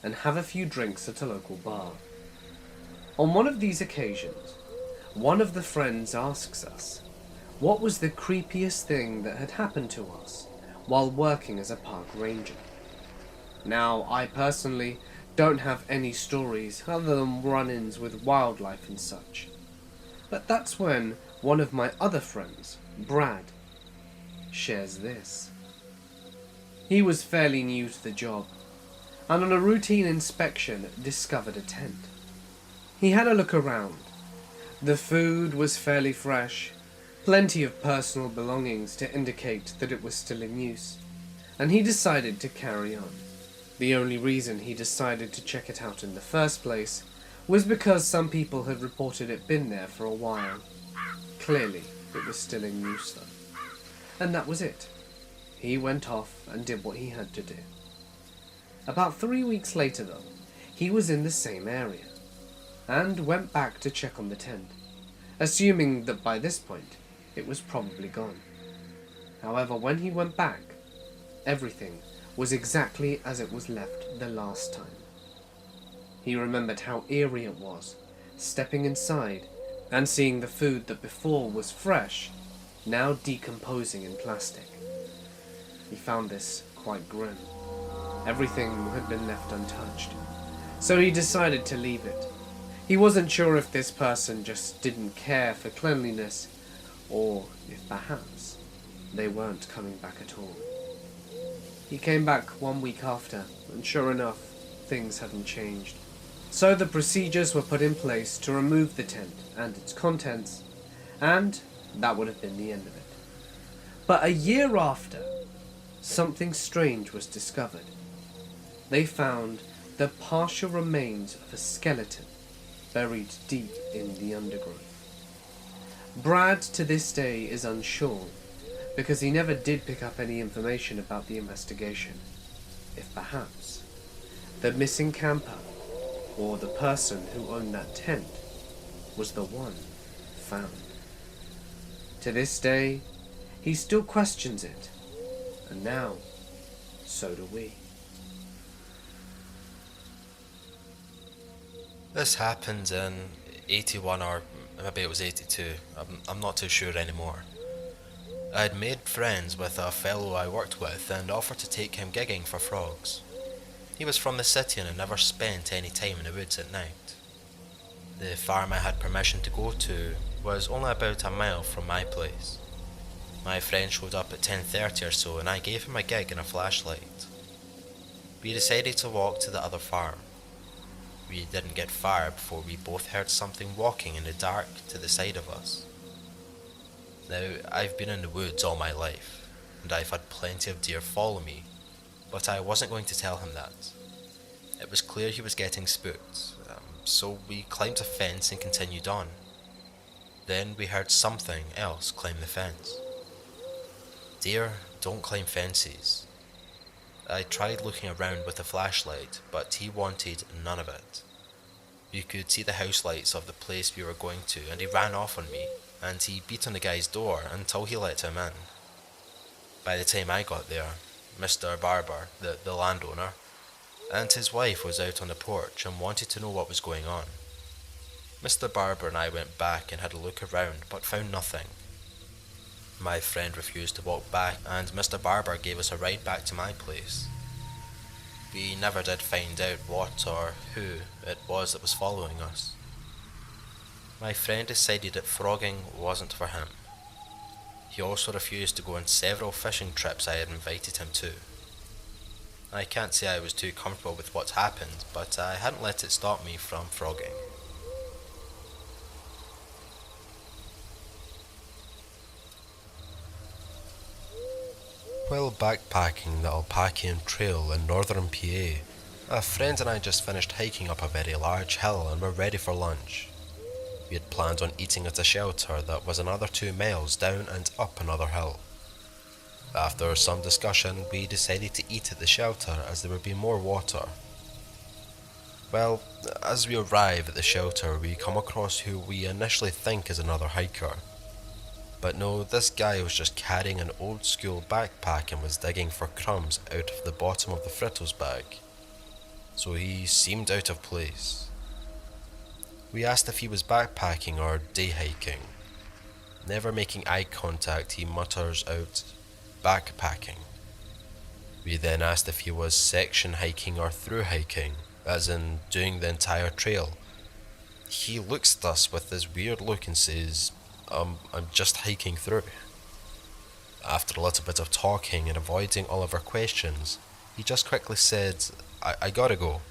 and have a few drinks at a local bar. On one of these occasions, one of the friends asks us what was the creepiest thing that had happened to us while working as a park ranger. Now, I personally don't have any stories other than run-ins with wildlife and such. But that's when one of my other friends, Brad, shares this. He was fairly new to the job, and on a routine inspection discovered a tent. He had a look around. The food was fairly fresh, plenty of personal belongings to indicate that it was still in use, and he decided to carry on. The only reason he decided to check it out in the first place was because some people had reported it been there for a while. Clearly, it was still in use though. And that was it. He went off and did what he had to do. About 3 weeks later though, he was in the same area, and went back to check on the tent, assuming that by this point, it was probably gone. However, when he went back, everything was exactly as it was left the last time. He remembered how eerie it was, stepping inside and seeing the food that before was fresh, now decomposing in plastic. He found this quite grim. Everything had been left untouched, so he decided to leave it. He wasn't sure if this person just didn't care for cleanliness, or if perhaps they weren't coming back at all. He came back 1 week after, and sure enough, things hadn't changed. So the procedures were put in place to remove the tent and its contents, and that would have been the end of it. But a year after, something strange was discovered. They found the partial remains of a skeleton buried deep in the undergrowth. Brad to this day is unsure, because he never did pick up any information about the investigation, if perhaps the missing camper, or the person who owned that tent, was the one found. To this day, he still questions it, and now, so do we. This happened in 81 or maybe it was 82, I'm not too sure anymore. I had made friends with a fellow I worked with and offered to take him gigging for frogs. He was from the city and had never spent any time in the woods at night. The farm I had permission to go to was only about a mile from my place. My friend showed up at 10:30 or so and I gave him a gig and a flashlight. We decided to walk to the other farm. We didn't get far before we both heard something walking in the dark to the side of us. Now, I've been in the woods all my life, and I've had plenty of deer follow me, but I wasn't going to tell him that. It was clear he was getting spooked, so we climbed a fence and continued on. Then we heard something else climb the fence. Deer don't climb fences. I tried looking around with a flashlight, but he wanted none of it. You could see the house lights of the place we were going to, and he ran off on me. and he beat on the guy's door until he let him in. By the time I got there, Mr. Barber, the landowner, and his wife was out on the porch and wanted to know what was going on. Mr. Barber and I went back and had a look around but found nothing. My friend refused to walk back and Mr. Barber gave us a ride back to my place. We never did find out what or who it was that was following us. My friend decided that frogging wasn't for him. He also refused to go on several fishing trips I had invited him to. I can't say I was too comfortable with what happened, but I hadn't let it stop me from frogging. While backpacking the Alpacian Trail in northern PA, a friend and I just finished hiking up a very large hill and were ready for lunch. We had planned on eating at a shelter that was another 2 miles down and up another hill. After some discussion, we decided to eat at the shelter as there would be more water. Well, as we arrive at the shelter, we come across who we initially think is another hiker. But no, this guy was just carrying an old school backpack and was digging for crumbs out of the bottom of the Fritos bag. So he seemed out of place. We asked if he was backpacking or day hiking. Never making eye contact, he mutters out, "Backpacking." We then asked if he was section hiking or through hiking, as in doing the entire trail. He looks at us with this weird look and says, I'm just hiking through. After a little bit of talking and avoiding all of our questions, he just quickly said, I gotta go.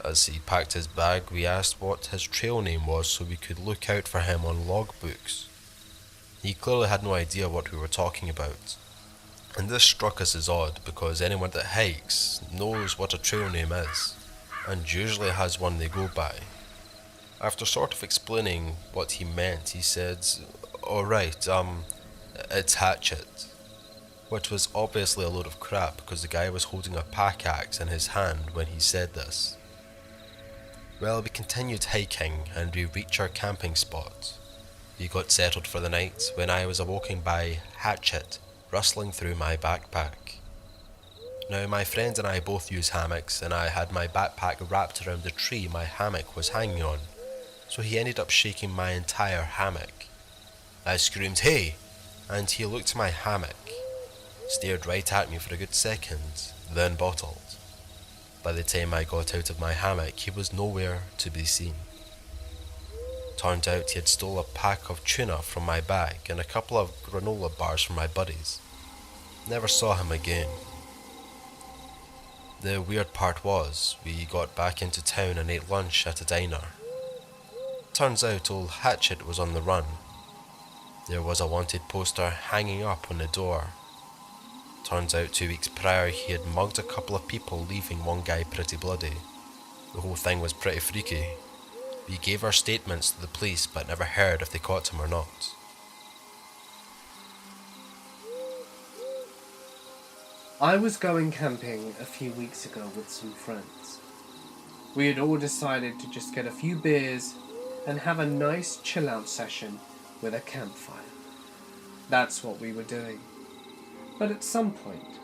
As he packed his bag, we asked what his trail name was so we could look out for him on logbooks. He clearly had no idea what we were talking about. And this struck us as odd because anyone that hikes knows what a trail name is, and usually has one they go by. After sort of explaining what he meant, he said, "Oh right, it's Hatchet," which was obviously a load of crap because the guy was holding a pickaxe in his hand when he said this. Well, we continued hiking and we reached our camping spot. We got settled for the night when I was awoken by Hatchet rustling through my backpack. Now, my friend and I both use hammocks, and I had my backpack wrapped around the tree my hammock was hanging on, so he ended up shaking my entire hammock. I screamed, "Hey!" and he looked at my hammock, stared right at me for a good second, then bottled. By the time I got out of my hammock, he was nowhere to be seen. Turned out he had stole a pack of tuna from my bag and a couple of granola bars from my buddies. Never saw him again. The weird part was, we got back into town and ate lunch at a diner. Turns out old Hatchet was on the run. There was a wanted poster hanging up on the door. Turns out 2 weeks prior he had mugged a couple of people, leaving one guy pretty bloody. The whole thing was pretty freaky. We gave our statements to the police but never heard if they caught him or not. I was going camping a few weeks ago with some friends. We had all decided to just get a few beers and have a nice chill-out session with a campfire. That's what we were doing. But at some point,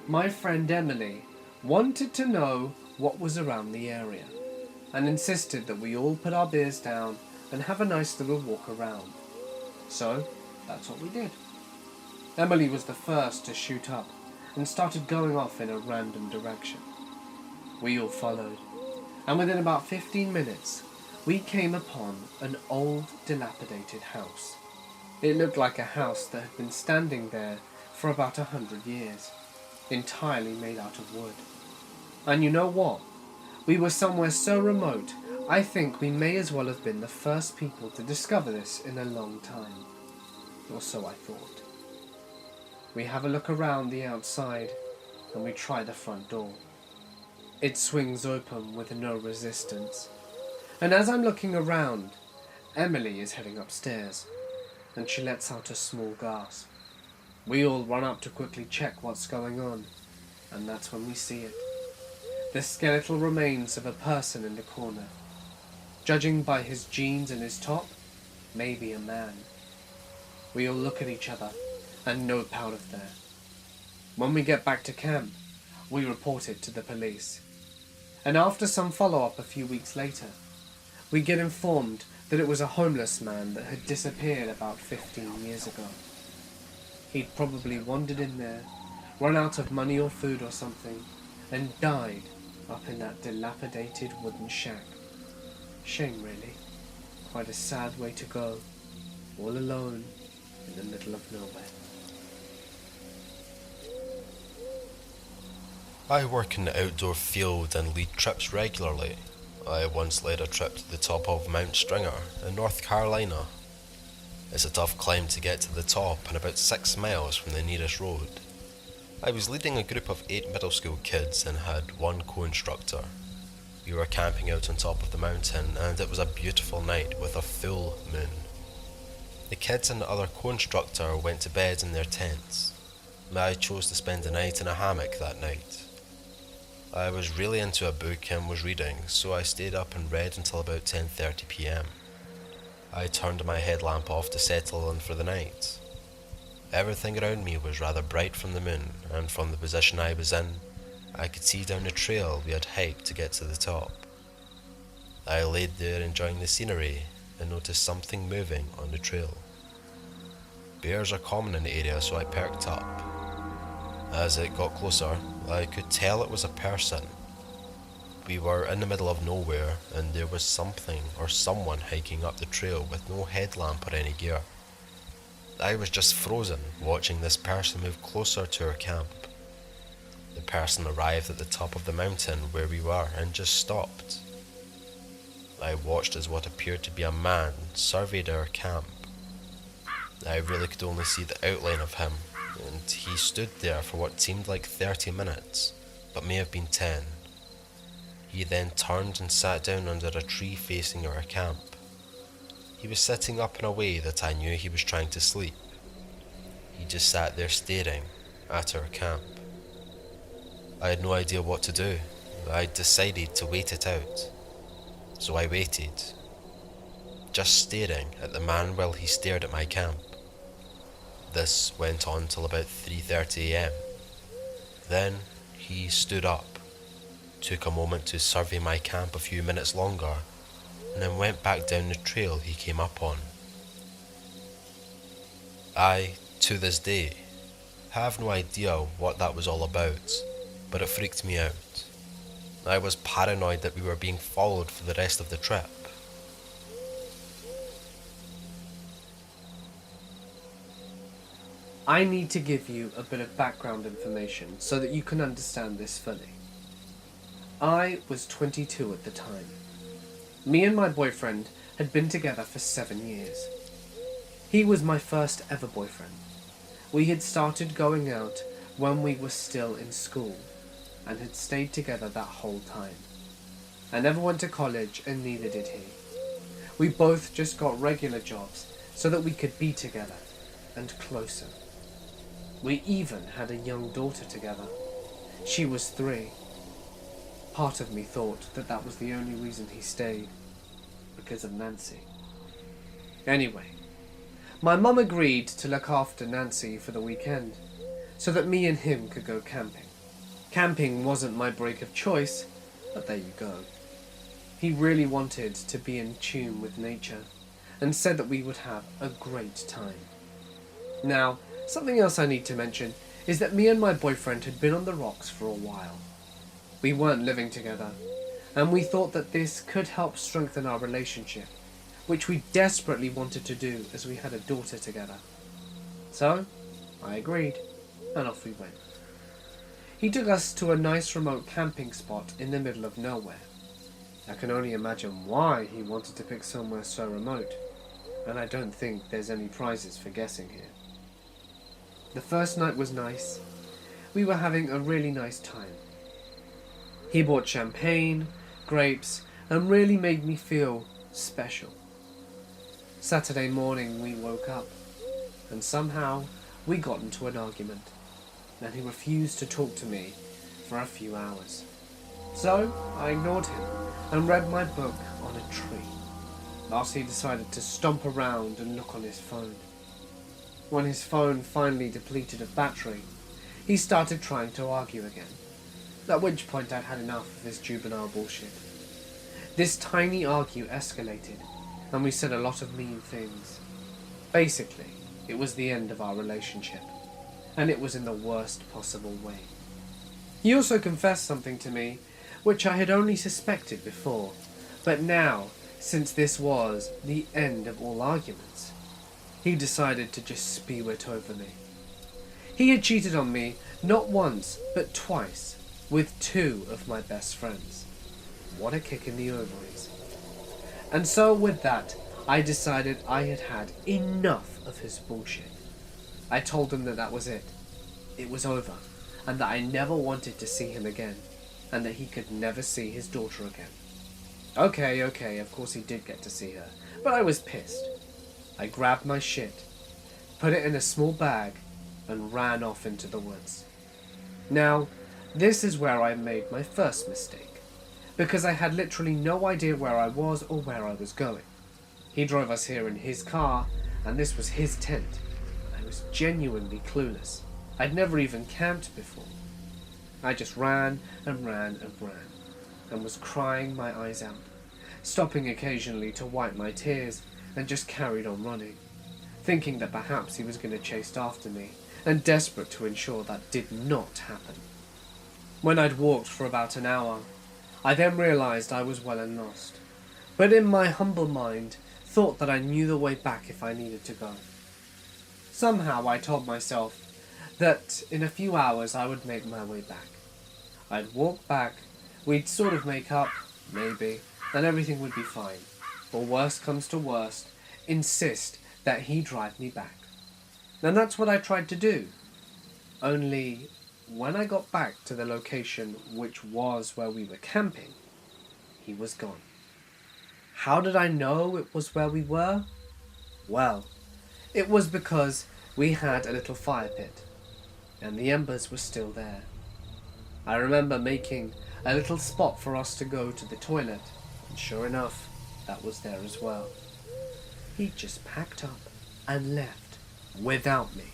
my friend Emily wanted to know what was around the area and insisted that we all put our beers down and have a nice little walk around. So, that's what we did. Emily was the first to shoot up and started going off in a random direction. We all followed, and within about 15 minutes, we came upon an old, dilapidated house. It looked like a house that had been standing there for about 100 years, entirely made out of wood. And you know what? We were somewhere so remote, I think we may as well have been the first people to discover this in a long time. Or so I thought. We have a look around the outside, and we try the front door. It swings open with no resistance. And as I'm looking around, Emily is heading upstairs, and she lets out a small gasp. We all run up to quickly check what's going on, and that's when we see it. The skeletal remains of a person in the corner. Judging by his jeans and his top, maybe a man. We all look at each other and nope out of there. When we get back to camp, we report it to the police. And after some follow-up a few weeks later, we get informed that it was a homeless man that had disappeared about 15 years ago. He'd probably wandered in there, run out of money or food or something, and died up in that dilapidated wooden shack. Shame, really. Quite a sad way to go, all alone in the middle of nowhere. I work in the outdoor field and lead trips regularly. I once led a trip to the top of Mount Stringer in North Carolina. It's a tough climb to get to the top and about 6 miles from the nearest road. I was leading a group of 8 middle school kids and had one co-instructor. We were camping out on top of the mountain and it was a beautiful night with a full moon. The kids and the other co-instructor went to bed in their tents. I chose to spend the night in a hammock that night. I was really into a book and was reading, so I stayed up and read until about 10:30 p.m. I turned my headlamp off to settle in for the night. Everything around me was rather bright from the moon, and from the position I was in, I could see down the trail we had hiked to get to the top. I laid there enjoying the scenery and noticed something moving on the trail. Bears are common in the area, so I perked up. As it got closer, I could tell it was a person. We were in the middle of nowhere, and there was something or someone hiking up the trail with no headlamp or any gear. I was just frozen, watching this person move closer to our camp. The person arrived at the top of the mountain where we were and just stopped. I watched as what appeared to be a man surveyed our camp. I really could only see the outline of him, and he stood there for what seemed like 30 minutes, but may have been 10. He then turned and sat down under a tree facing our camp. He was sitting up in a way that I knew he was trying to sleep. He just sat there staring at our camp. I had no idea what to do. I decided to wait it out. So I waited, just staring at the man while he stared at my camp. This went on till about 3:30 a.m. Then he stood up, took a moment to survey my camp a few minutes longer, and then went back down the trail he came up on. I, to this day, have no idea what that was all about, but it freaked me out. I was paranoid that we were being followed for the rest of the trip. I need to give you a bit of background information so that you can understand this fully. I was 22 at the time. Me and my boyfriend had been together for 7 years. He was my first ever boyfriend. We had started going out when we were still in school and had stayed together that whole time. I never went to college and neither did he. We both just got regular jobs so that we could be together and closer. We even had a young daughter together. She was 3. Part of me thought that that was the only reason he stayed, because of Nancy. Anyway, my mum agreed to look after Nancy for the weekend, so that me and him could go camping. Camping wasn't my break of choice, but there you go. He really wanted to be in tune with nature, and said that we would have a great time. Now, something else I need to mention is that me and my boyfriend had been on the rocks for a while. We weren't living together, and we thought that this could help strengthen our relationship, which we desperately wanted to do as we had a daughter together. So, I agreed, and off we went. He took us to a nice remote camping spot in the middle of nowhere. I can only imagine why he wanted to pick somewhere so remote, and I don't think there's any prizes for guessing here. The first night was nice. We were having a really nice time. He bought champagne, grapes, and really made me feel special. Saturday morning we woke up, and somehow we got into an argument, and he refused to talk to me for a few hours. So I ignored him and read my book on a tree. Last he decided to stomp around and look on his phone. When his phone finally depleted of battery, he started trying to argue again, at which point I'd had enough of his juvenile bullshit. This tiny argue escalated, and we said a lot of mean things. Basically, it was the end of our relationship, and it was in the worst possible way. He also confessed something to me, which I had only suspected before, but now, since this was the end of all arguments, he decided to just spew it over me. He had cheated on me not once, but twice, with 2 of my best friends. What a kick in the ovaries. And so with that, I decided I had had enough of his bullshit. I told him that was it. It was over, and that I never wanted to see him again, and that he could never see his daughter again. Okay, of course he did get to see her, but I was pissed. I grabbed my shit, put it in a small bag, and ran off into the woods. Now, this is where I made my first mistake, because I had literally no idea where I was or where I was going. He drove us here in his car, and this was his tent. I was genuinely clueless. I'd never even camped before. I just ran and ran and ran, and was crying my eyes out, stopping occasionally to wipe my tears, and just carried on running, thinking that perhaps he was going to chase after me, and desperate to ensure that did not happen. When I'd walked for about an hour, I then realized I was well and lost, but in my humble mind, thought that I knew the way back if I needed to go. Somehow I told myself that in a few hours I would make my way back. I'd walk back, we'd sort of make up, maybe, and everything would be fine. Or worst comes to worst, insist that he drive me back. And that's what I tried to do. Only, when I got back to the location which was where we were camping, he was gone. How did I know it was where we were? Well, it was because we had a little fire pit, and the embers were still there. I remember making a little spot for us to go to the toilet, and sure enough, that was there as well. He just packed up and left without me.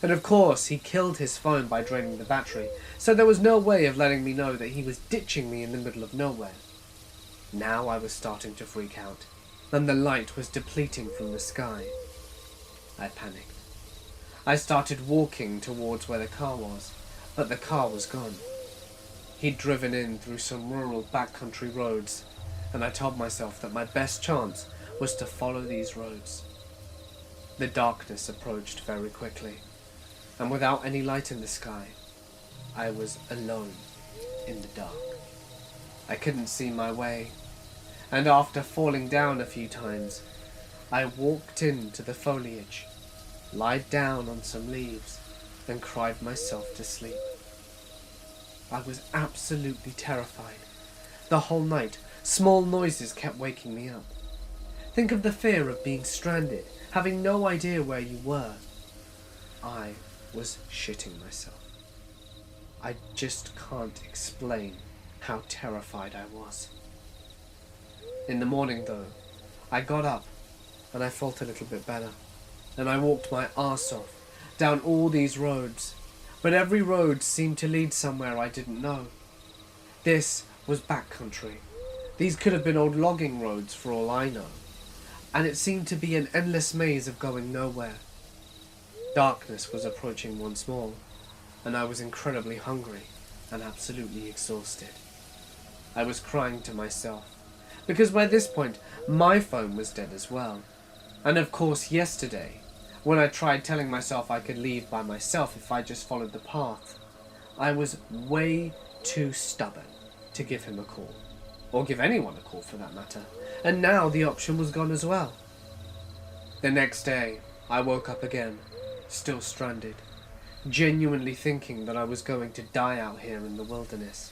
And of course, he killed his phone by draining the battery, so there was no way of letting me know that he was ditching me in the middle of nowhere. Now I was starting to freak out, and the light was depleting from the sky. I panicked. I started walking towards where the car was, but the car was gone. He'd driven in through some rural backcountry roads, and I told myself that my best chance was to follow these roads. The darkness approached very quickly, and without any light in the sky, I was alone in the dark. I couldn't see my way, and after falling down a few times, I walked into the foliage, lied down on some leaves, and cried myself to sleep. I was absolutely terrified. The whole night, small noises kept waking me up. Think of the fear of being stranded, having no idea where you were. I was shitting myself. I just can't explain how terrified I was. In the morning, though, I got up and I felt a little bit better, and I walked my arse off down all these roads, but every road seemed to lead somewhere I didn't know. This was backcountry. These could have been old logging roads for all I know, and it seemed to be an endless maze of going nowhere. Darkness was approaching once more, and I was incredibly hungry and absolutely exhausted. I was crying to myself, because by this point my phone was dead as well. And of course yesterday, when I tried telling myself I could leave by myself if I just followed the path, I was way too stubborn to give him a call, or give anyone a call for that matter, and now the option was gone as well. The next day, I woke up again, still stranded, genuinely thinking that I was going to die out here in the wilderness,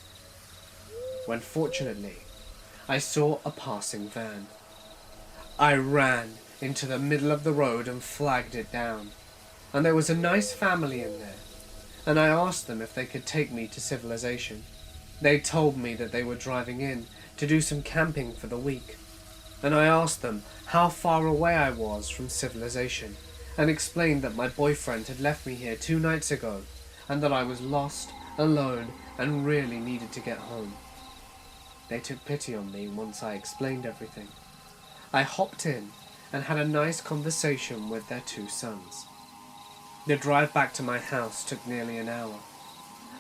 when fortunately, I saw a passing van. I ran into the middle of the road and flagged it down, and there was a nice family in there, and I asked them if they could take me to civilization. They told me that they were driving in to do some camping for the week, and I asked them how far away I was from civilization, and explained that my boyfriend had left me here 2 nights ago and that I was lost, alone, and really needed to get home. They took pity on me once I explained everything. I hopped in and had a nice conversation with their 2 sons. The drive back to my house took nearly an hour,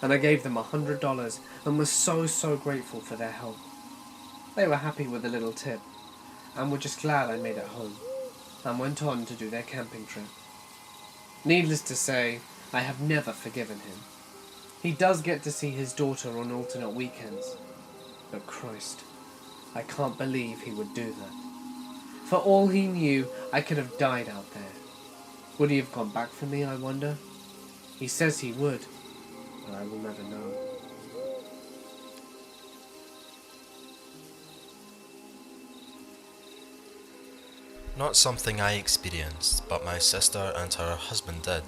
and I gave them $100 and was so grateful for their help. They were happy with the little tip and were just glad I made it home, and went on to do their camping trip. Needless to say, I have never forgiven him. He does get to see his daughter on alternate weekends, but Christ, I can't believe he would do that. For all he knew, I could have died out there. Would he have gone back for me, I wonder? He says he would, but I will never know. Not something I experienced, but my sister and her husband did.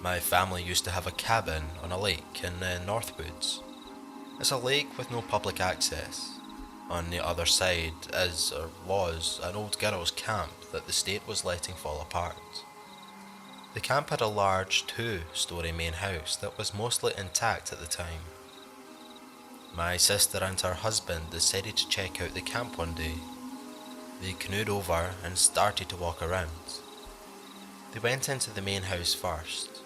My family used to have a cabin on a lake in the Northwoods. It's a lake with no public access. On the other side is, or was, an old girls' camp that the state was letting fall apart. The camp had a large 2-story main house that was mostly intact at the time. My sister and her husband decided to check out the camp one day. They canoed over and started to walk around. They went into the main house first.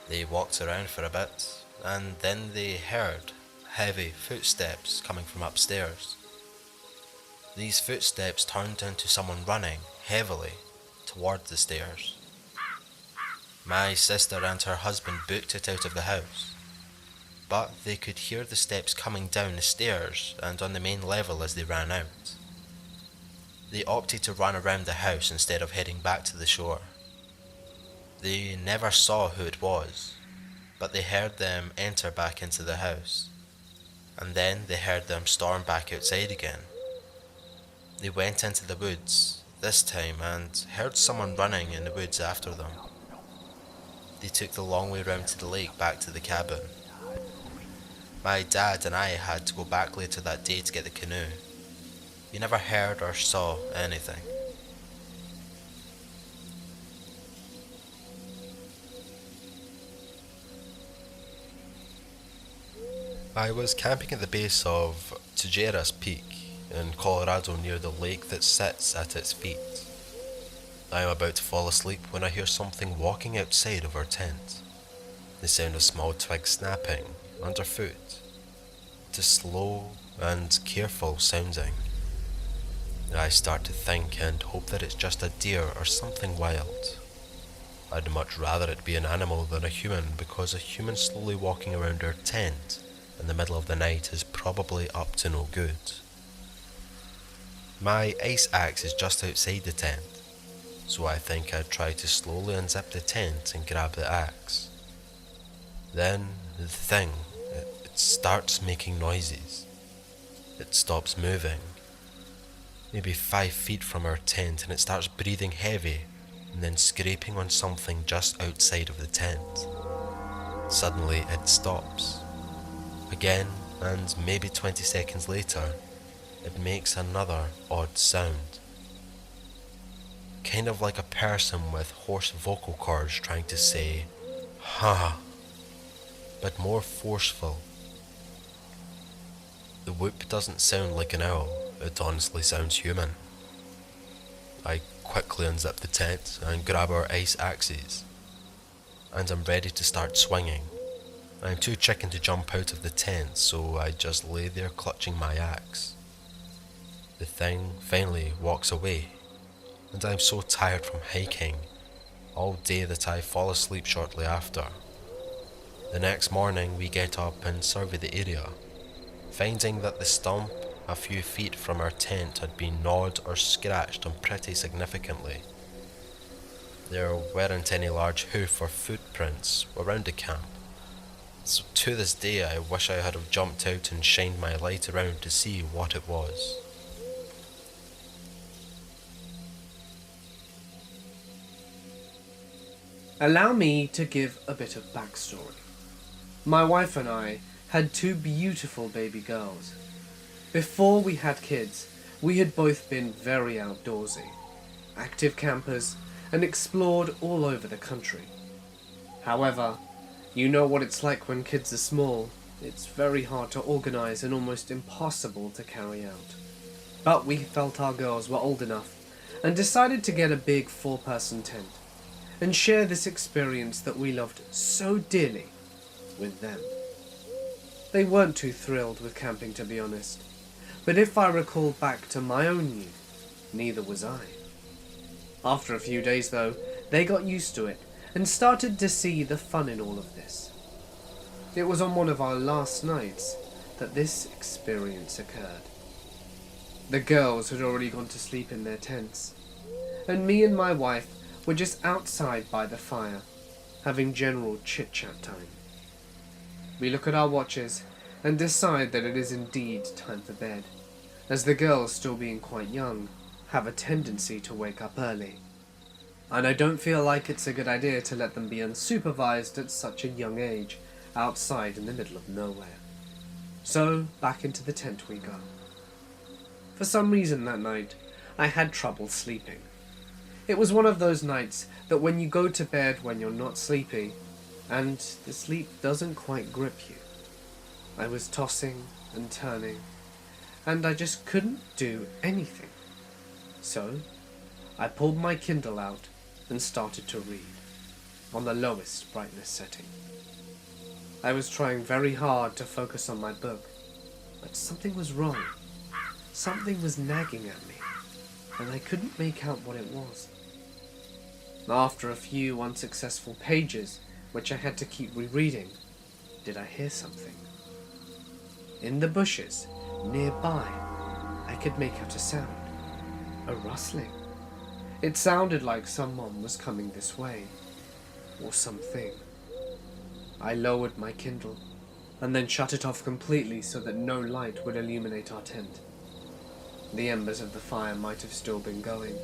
They walked around for a bit, and then they heard heavy footsteps coming from upstairs. These footsteps turned into someone running heavily toward the stairs. My sister and her husband booked it out of the house, but they could hear the steps coming down the stairs and on the main level as they ran out. They opted to run around the house instead of heading back to the shore. They never saw who it was, but they heard them enter back into the house, and then they heard them storm back outside again. They went into the woods this time and heard someone running in the woods after them. They took the long way round to the lake back to the cabin. My dad and I had to go back later that day to get the canoe. We never heard or saw anything. I was camping at the base of Tijeras Peak in Colorado near the lake that sits at its feet. I am about to fall asleep when I hear something walking outside of our tent. The sound of small twigs snapping underfoot. It is slow and careful sounding. I start to think and hope that it's just a deer or something wild. I'd much rather it be an animal than a human, because a human slowly walking around our tent in the middle of the night is probably up to no good. My ice axe is just outside the tent, so I think I'd try to slowly unzip the tent and grab the axe. Then the thing, it starts making noises. It stops moving. Maybe 5 feet from our tent, and it starts breathing heavy and then scraping on something just outside of the tent. Suddenly it stops. Again, and maybe 20 seconds later, it makes another odd sound. Kind of like a person with hoarse vocal cords trying to say, "Ha," but more forceful. The whoop doesn't sound like an owl, it honestly sounds human. I quickly unzip the tent and grab our ice axes, and I'm ready to start swinging. I'm too chicken to jump out of the tent, so I just lay there clutching my axe. The thing finally walks away, and I'm so tired from hiking all day that I fall asleep shortly after. The next morning we get up and survey the area, finding that the stump a few feet from our tent had been gnawed or scratched on pretty significantly. There weren't any large hoof or footprints around the camp, so to this day I wish I had have jumped out and shined my light around to see what it was. Allow me to give a bit of backstory. My wife and I had 2 beautiful baby girls. Before we had kids, we had both been very outdoorsy, active campers, and explored all over the country. However, you know what it's like when kids are small. It's very hard to organize and almost impossible to carry out. But we felt our girls were old enough and decided to get a big 4-person tent and share this experience that we loved so dearly with them. They weren't too thrilled with camping, to be honest, but if I recall back to my own youth, neither was I. After a few days though, they got used to it and started to see the fun in all of this. It was on one of our last nights that this experience occurred. The girls had already gone to sleep in their tents, and me and my wife were just outside by the fire, having general chit-chat time. We look at our watches and decide that it is indeed time for bed, as the girls, still being quite young, have a tendency to wake up early. And I don't feel like it's a good idea to let them be unsupervised at such a young age, outside in the middle of nowhere. So, back into the tent we go. For some reason that night, I had trouble sleeping. It was one of those nights that when you go to bed when you're not sleepy, and the sleep doesn't quite grip you. I was tossing and turning, and I just couldn't do anything. So, I pulled my Kindle out and started to read, on the lowest brightness setting. I was trying very hard to focus on my book, but something was wrong. Something was nagging at me, and I couldn't make out what it was. After a few unsuccessful pages, which I had to keep rereading, did I hear something? In the bushes, nearby, I could make out a sound. A rustling. It sounded like someone was coming this way, or something. I lowered my Kindle, and then shut it off completely so that no light would illuminate our tent. The embers of the fire might have still been going,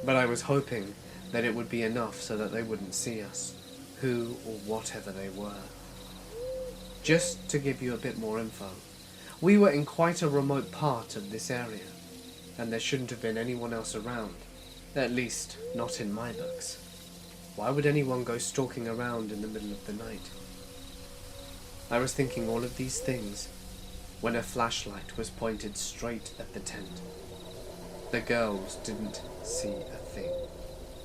but I was hoping that it would be enough so that they wouldn't see us, who or whatever they were. Just to give you a bit more info, we were in quite a remote part of this area, and there shouldn't have been anyone else around, at least not in my books. Why would anyone go stalking around in the middle of the night? I was thinking all of these things when a flashlight was pointed straight at the tent. The girls didn't see a thing.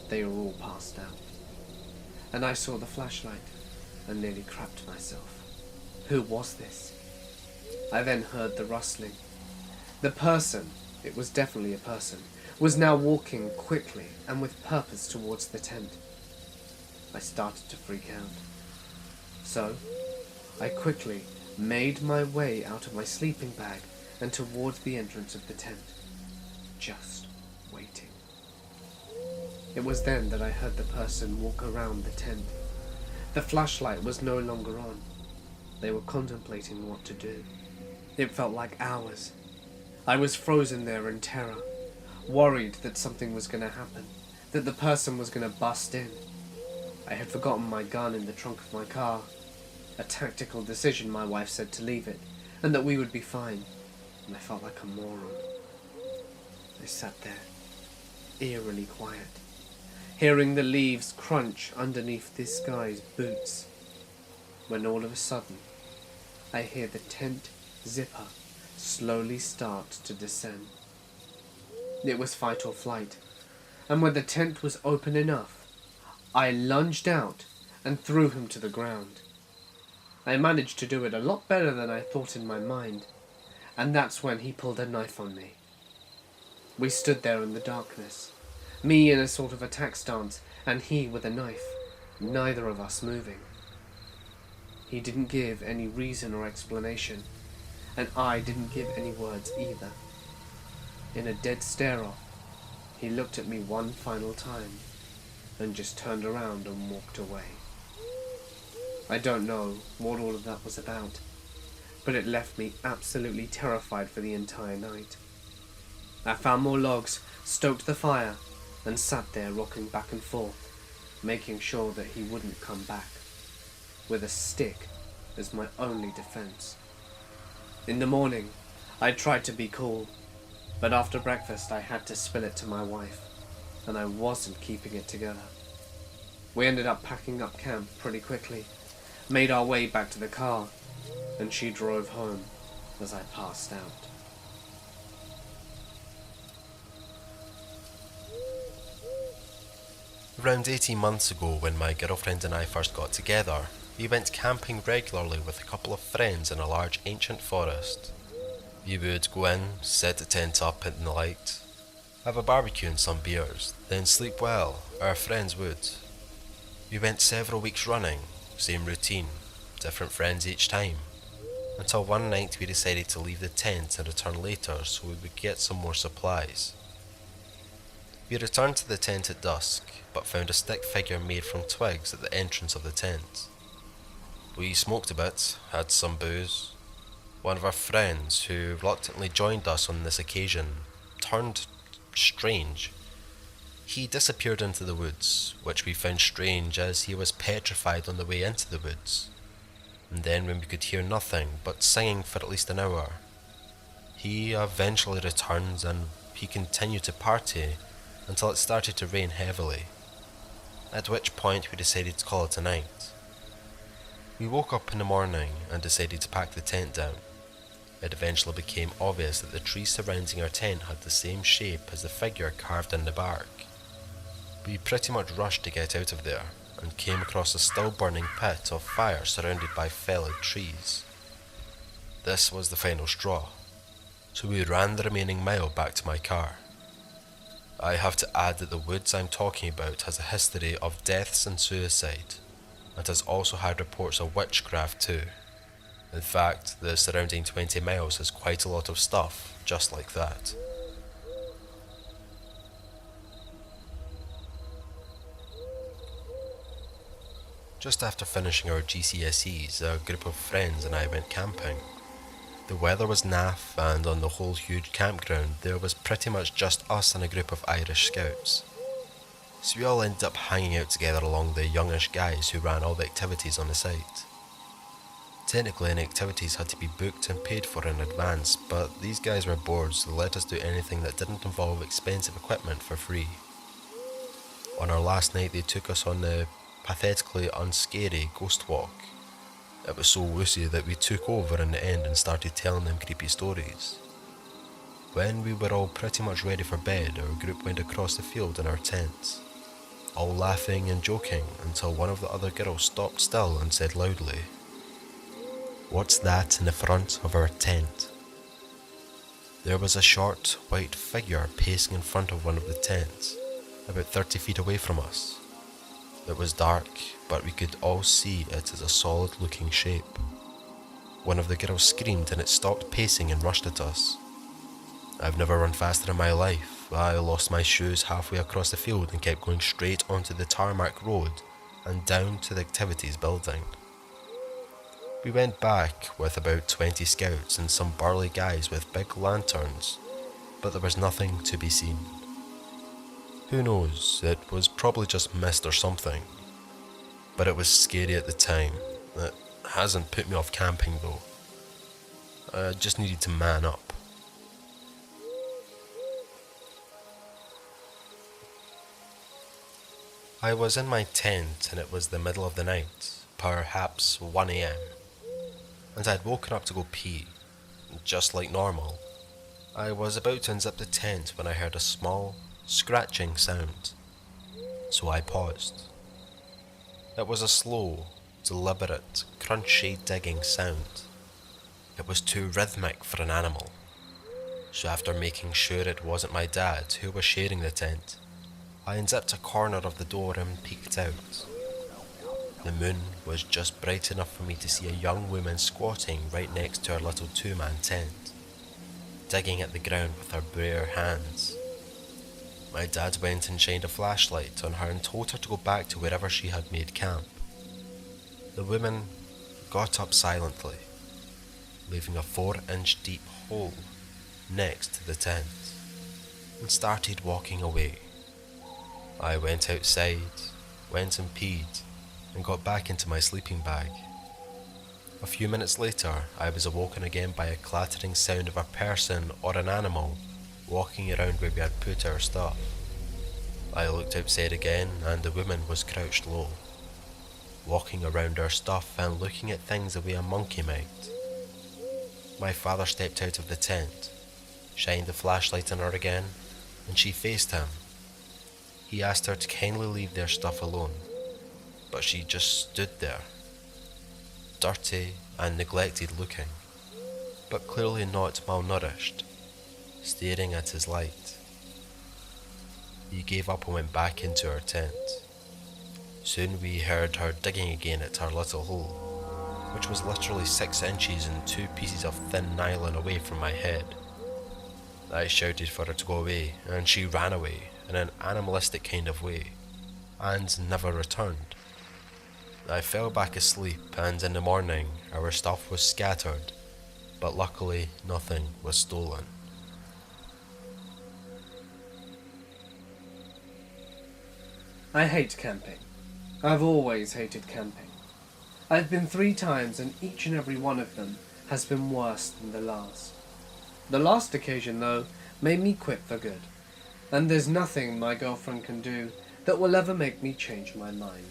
They were all passed out. And I saw the flashlight and nearly crapped myself. Who was this? I then heard the rustling. The person, it was definitely a person, was now walking quickly and with purpose towards the tent. I started to freak out. So, I quickly made my way out of my sleeping bag and towards the entrance of the tent, just waiting. It was then that I heard the person walk around the tent. The flashlight was no longer on. They were contemplating what to do. It felt like hours. I was frozen there in terror, worried that something was going to happen, that the person was going to bust in. I had forgotten my gun in the trunk of my car. A tactical decision, my wife said, to leave it, and that we would be fine, and I felt like a moron. I sat there, eerily quiet, hearing the leaves crunch underneath this guy's boots, when all of a sudden, I hear the tent zipper slowly start to descend. It was fight or flight, and when the tent was open enough, I lunged out and threw him to the ground. I managed to do it a lot better than I thought in my mind, and that's when he pulled a knife on me. We stood there in the darkness, me in a sort of attack stance, and he with a knife, neither of us moving. He didn't give any reason or explanation, and I didn't give any words either. In a dead stare-off, he looked at me one final time, and just turned around and walked away. I don't know what all of that was about, but it left me absolutely terrified for the entire night. I found more logs, stoked the fire, and sat there rocking back and forth, making sure that he wouldn't come back, with a stick as my only defense. In the morning, I tried to be cool, but after breakfast I had to spill it to my wife. and I wasn't keeping it together. We ended up packing up camp pretty quickly, made our way back to the car, and she drove home as I passed out. Around 18 months ago, when my girlfriend and I first got together, we went camping regularly with a couple of friends in a large ancient forest. We would go in, set the tent up in the light, have a barbecue and some beers, then sleep well, our friends would. We went several weeks running, same routine, different friends each time, until one night we decided to leave the tent and return later so we would get some more supplies. We returned to the tent at dusk, but found a stick figure made from twigs at the entrance of the tent. We smoked a bit, had some booze. One of our friends, who reluctantly joined us on this occasion, turned strange. He disappeared into the woods, which we found strange as he was petrified on the way into the woods. And then when we could hear nothing but singing for at least an hour, he eventually returned and he continued to party until it started to rain heavily, at which point we decided to call it a night. We woke up in the morning and decided to pack the tent down. It eventually became obvious that the trees surrounding our tent had the same shape as the figure carved in the bark. We pretty much rushed to get out of there and came across a still burning pit of fire surrounded by felled trees. This was the final straw, so we ran the remaining mile back to my car. I have to add that the woods I'm talking about has a history of deaths and suicide, and has also had reports of witchcraft too. In fact, the surrounding 20 miles has quite a lot of stuff just like that. Just after finishing our GCSEs, a group of friends and I went camping. The weather was naff, and on the whole huge campground there was pretty much just us and a group of Irish scouts. So we all ended up hanging out together along the youngish guys who ran all the activities on the site. Technically any activities had to be booked and paid for in advance, but these guys were bored so they let us do anything that didn't involve expensive equipment for free. On our last night they took us on the pathetically unscary ghost walk. It was so woozy that we took over in the end and started telling them creepy stories. When we were all pretty much ready for bed, our group went across the field in our tents, all laughing and joking until one of the other girls stopped still and said loudly, "What's that in the front of our tent?" There was a short, white figure pacing in front of one of the tents, about 30 feet away from us. It was dark, but we could all see it as a solid-looking shape. One of the girls screamed and it stopped pacing and rushed at us. I've never run faster in my life. I lost my shoes halfway across the field and kept going straight onto the tarmac road and down to the activities building. We went back with about 20 scouts and some burly guys with big lanterns, but there was nothing to be seen. Who knows, it was probably just mist or something, but it was scary at the time. It hasn't put me off camping though. I just needed to man up. I was in my tent and it was the middle of the night, perhaps 1 AM, and I'd woken up to go pee, just like normal. I was about to unzip the tent when I heard a small, scratching sound, so I paused. It was a slow, deliberate, crunchy digging sound. It was too rhythmic for an animal, so after making sure it wasn't my dad who was sharing the tent, I unzipped a corner of the door and peeked out. The moon was just bright enough for me to see a young woman squatting right next to our little two-man tent, digging at the ground with her bare hands. My dad went and shined a flashlight on her and told her to go back to wherever she had made camp. The woman got up silently, leaving a 4-inch deep hole next to the tent, and started walking away. I went outside, went and peed, and got back into my sleeping bag. A few minutes later, I was awoken again by a clattering sound of a person or an animal walking around where we had put our stuff. I looked outside again, and the woman was crouched low, walking around her stuff and looking at things the way a monkey might. My father stepped out of the tent, shined the flashlight on her again, and she faced him. He asked her to kindly leave their stuff alone, but she just stood there, dirty and neglected looking, but clearly not malnourished, staring at his light. He gave up and went back into her tent. Soon we heard her digging again at her little hole, which was literally 6 inches and 2 pieces of thin nylon away from my head. I shouted for her to go away, and she ran away in an animalistic kind of way, and never returned. I fell back asleep, and in the morning our stuff was scattered, but luckily nothing was stolen. I hate camping. I've always hated camping. I've been 3 times and each and every one of them has been worse than the last. The last occasion, though, made me quit for good. And there's nothing my girlfriend can do that will ever make me change my mind.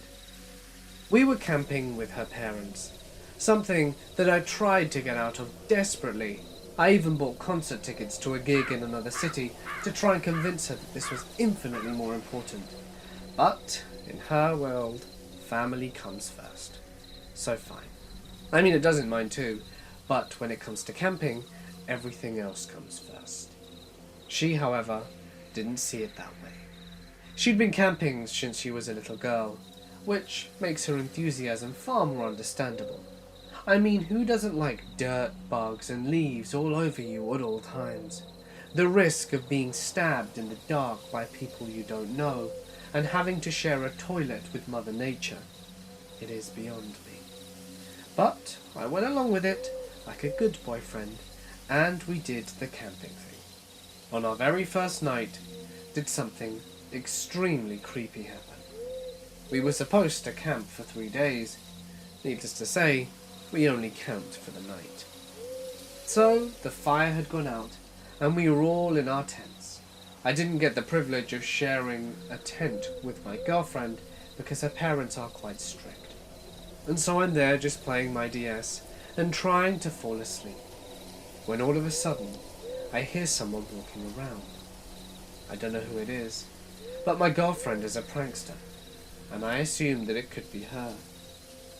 We were camping with her parents, something that I tried to get out of desperately. I even bought concert tickets to a gig in another city to try and convince her that this was infinitely more important. But, in her world, family comes first. So fine. I mean, it does in mine too, but when it comes to camping, everything else comes first. She, however, didn't see it that way. She'd been camping since she was a little girl, which makes her enthusiasm far more understandable. I mean, who doesn't like dirt, bugs, and leaves all over you at all times? The risk of being stabbed in the dark by people you don't know, and having to share a toilet with Mother Nature. It is beyond me. But I went along with it, like a good boyfriend, and we did the camping thing. On our very first night, did something extremely creepy happen. We were supposed to camp for 3 days. Needless to say, we only camped for the night. So, the fire had gone out, and we were all in our tents. I didn't get the privilege of sharing a tent with my girlfriend because her parents are quite strict. And so I'm there just playing my DS and trying to fall asleep, when all of a sudden I hear someone walking around. I don't know who it is, but my girlfriend is a prankster, and I assumed that it could be her.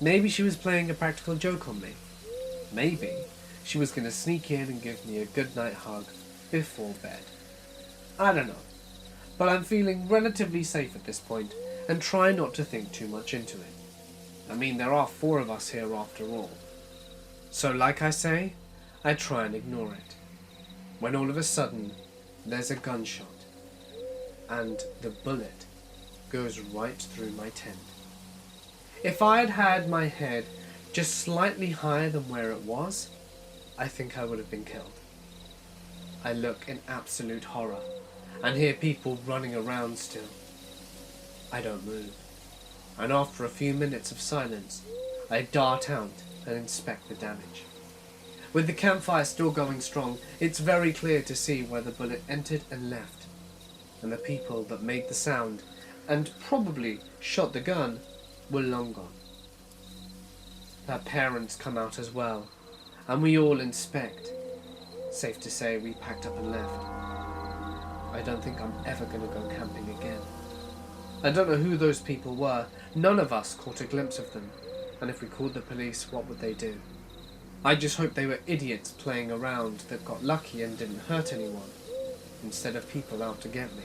Maybe she was playing a practical joke on me. Maybe she was going to sneak in and give me a goodnight hug before bed. I don't know, but I'm feeling relatively safe at this point and try not to think too much into it. I mean, there are 4 of us here after all. So like I say, I try and ignore it. When all of a sudden, there's a gunshot, and the bullet goes right through my tent. If I had had my head just slightly higher than where it was, I think I would have been killed. I look in absolute horror and hear people running around still. I don't move, and after a few minutes of silence, I dart out and inspect the damage. With the campfire still going strong, it's very clear to see where the bullet entered and left, and the people that made the sound and probably shot the gun were long gone. Their parents come out as well, and we all inspect. Safe to say we packed up and left. I don't think I'm ever going to go camping again. I don't know who those people were. None of us caught a glimpse of them, and if we called the police, what would they do? I just hope they were idiots playing around that got lucky and didn't hurt anyone, instead of people out to get me.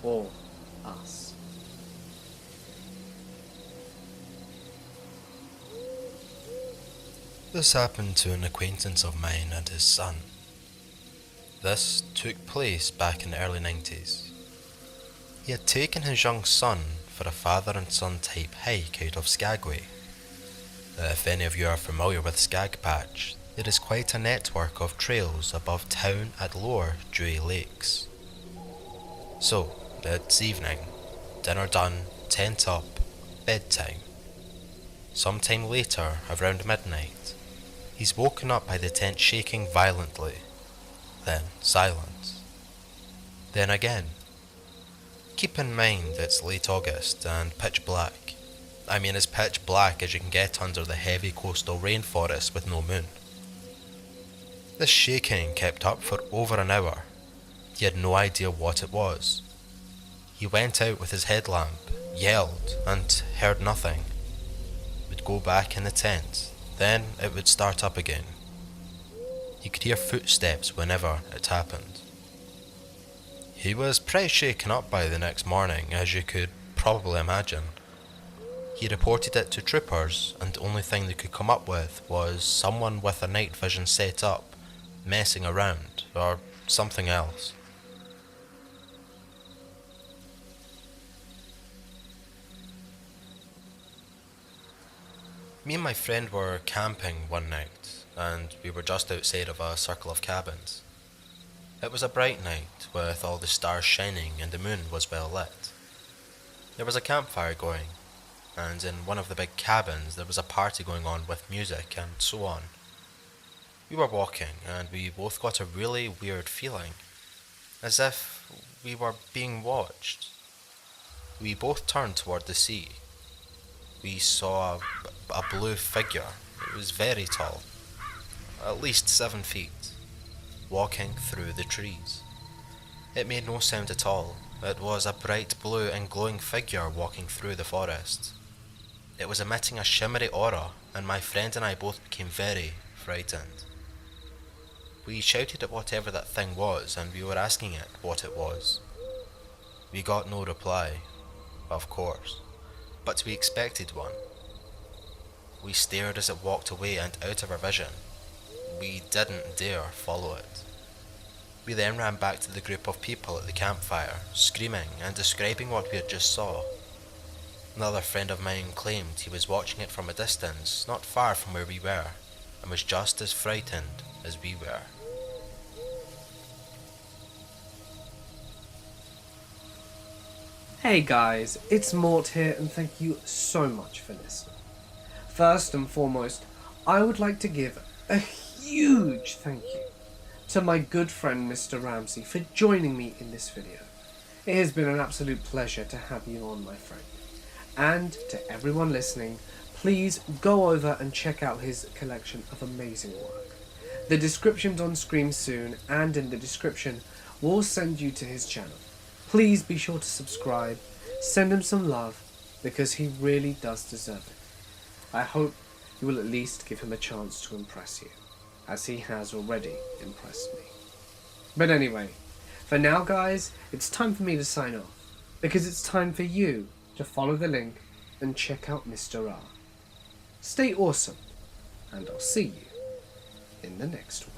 Or us. This happened to an acquaintance of mine and his son. This took place back in the early 90s. He had taken his young son for a father and son type hike out of Skagway. If any of you are familiar with Skag Patch, there is quite a network of trails above town at lower Dewey Lakes. So, it's evening, dinner done, tent up, bedtime. Sometime later, around midnight, he's woken up by the tent shaking violently. Then silence. Then again. Keep in mind it's late August and pitch black. I mean as pitch black as you can get under the heavy coastal rainforest with no moon. This shaking kept up for over an hour. He had no idea what it was. He went out with his headlamp, yelled, and heard nothing. Would go back in the tent, then it would start up again. He could hear footsteps whenever it happened. He was pretty shaken up by the next morning, as you could probably imagine. He reported it to troopers, and the only thing they could come up with was someone with a night vision set up, messing around, or something else. Me and my friend were camping one night, and we were just outside of a circle of cabins. It was a bright night, with all the stars shining and the moon was well lit. There was a campfire going, and in one of the big cabins there was a party going on with music and so on. We were walking, and we both got a really weird feeling, as if we were being watched. We both turned toward the sea. We saw a blue figure. It was very tall, at least 7 feet, walking through the trees. It made no sound at all. It was a bright blue and glowing figure walking through the forest. It was emitting a shimmery aura, and my friend and I both became very frightened. We shouted at whatever that thing was, and we were asking it what it was. We got no reply, of course, but we expected one. We stared as it walked away and out of our vision. We didn't dare follow it. We then ran back to the group of people at the campfire, screaming and describing what we had just saw. Another friend of mine claimed he was watching it from a distance, not far from where we were, and was just as frightened as we were. Hey guys, it's Mort here, and thank you so much for listening. First and foremost, I would like to give a huge thank you to my good friend Mr. Ramsey for joining me in this video. It has been an absolute pleasure to have you on, my friend. And to everyone listening, please go over and check out his collection of amazing work. The description's on screen soon, and in the description we'll send you to his channel. Please be sure to subscribe, send him some love, because he really does deserve it. I hope you will at least give him a chance to impress you, as he has already impressed me. But anyway, for now guys, it's time for me to sign off, because it's time for you to follow the link and check out Mr. R. Stay awesome, and I'll see you in the next one.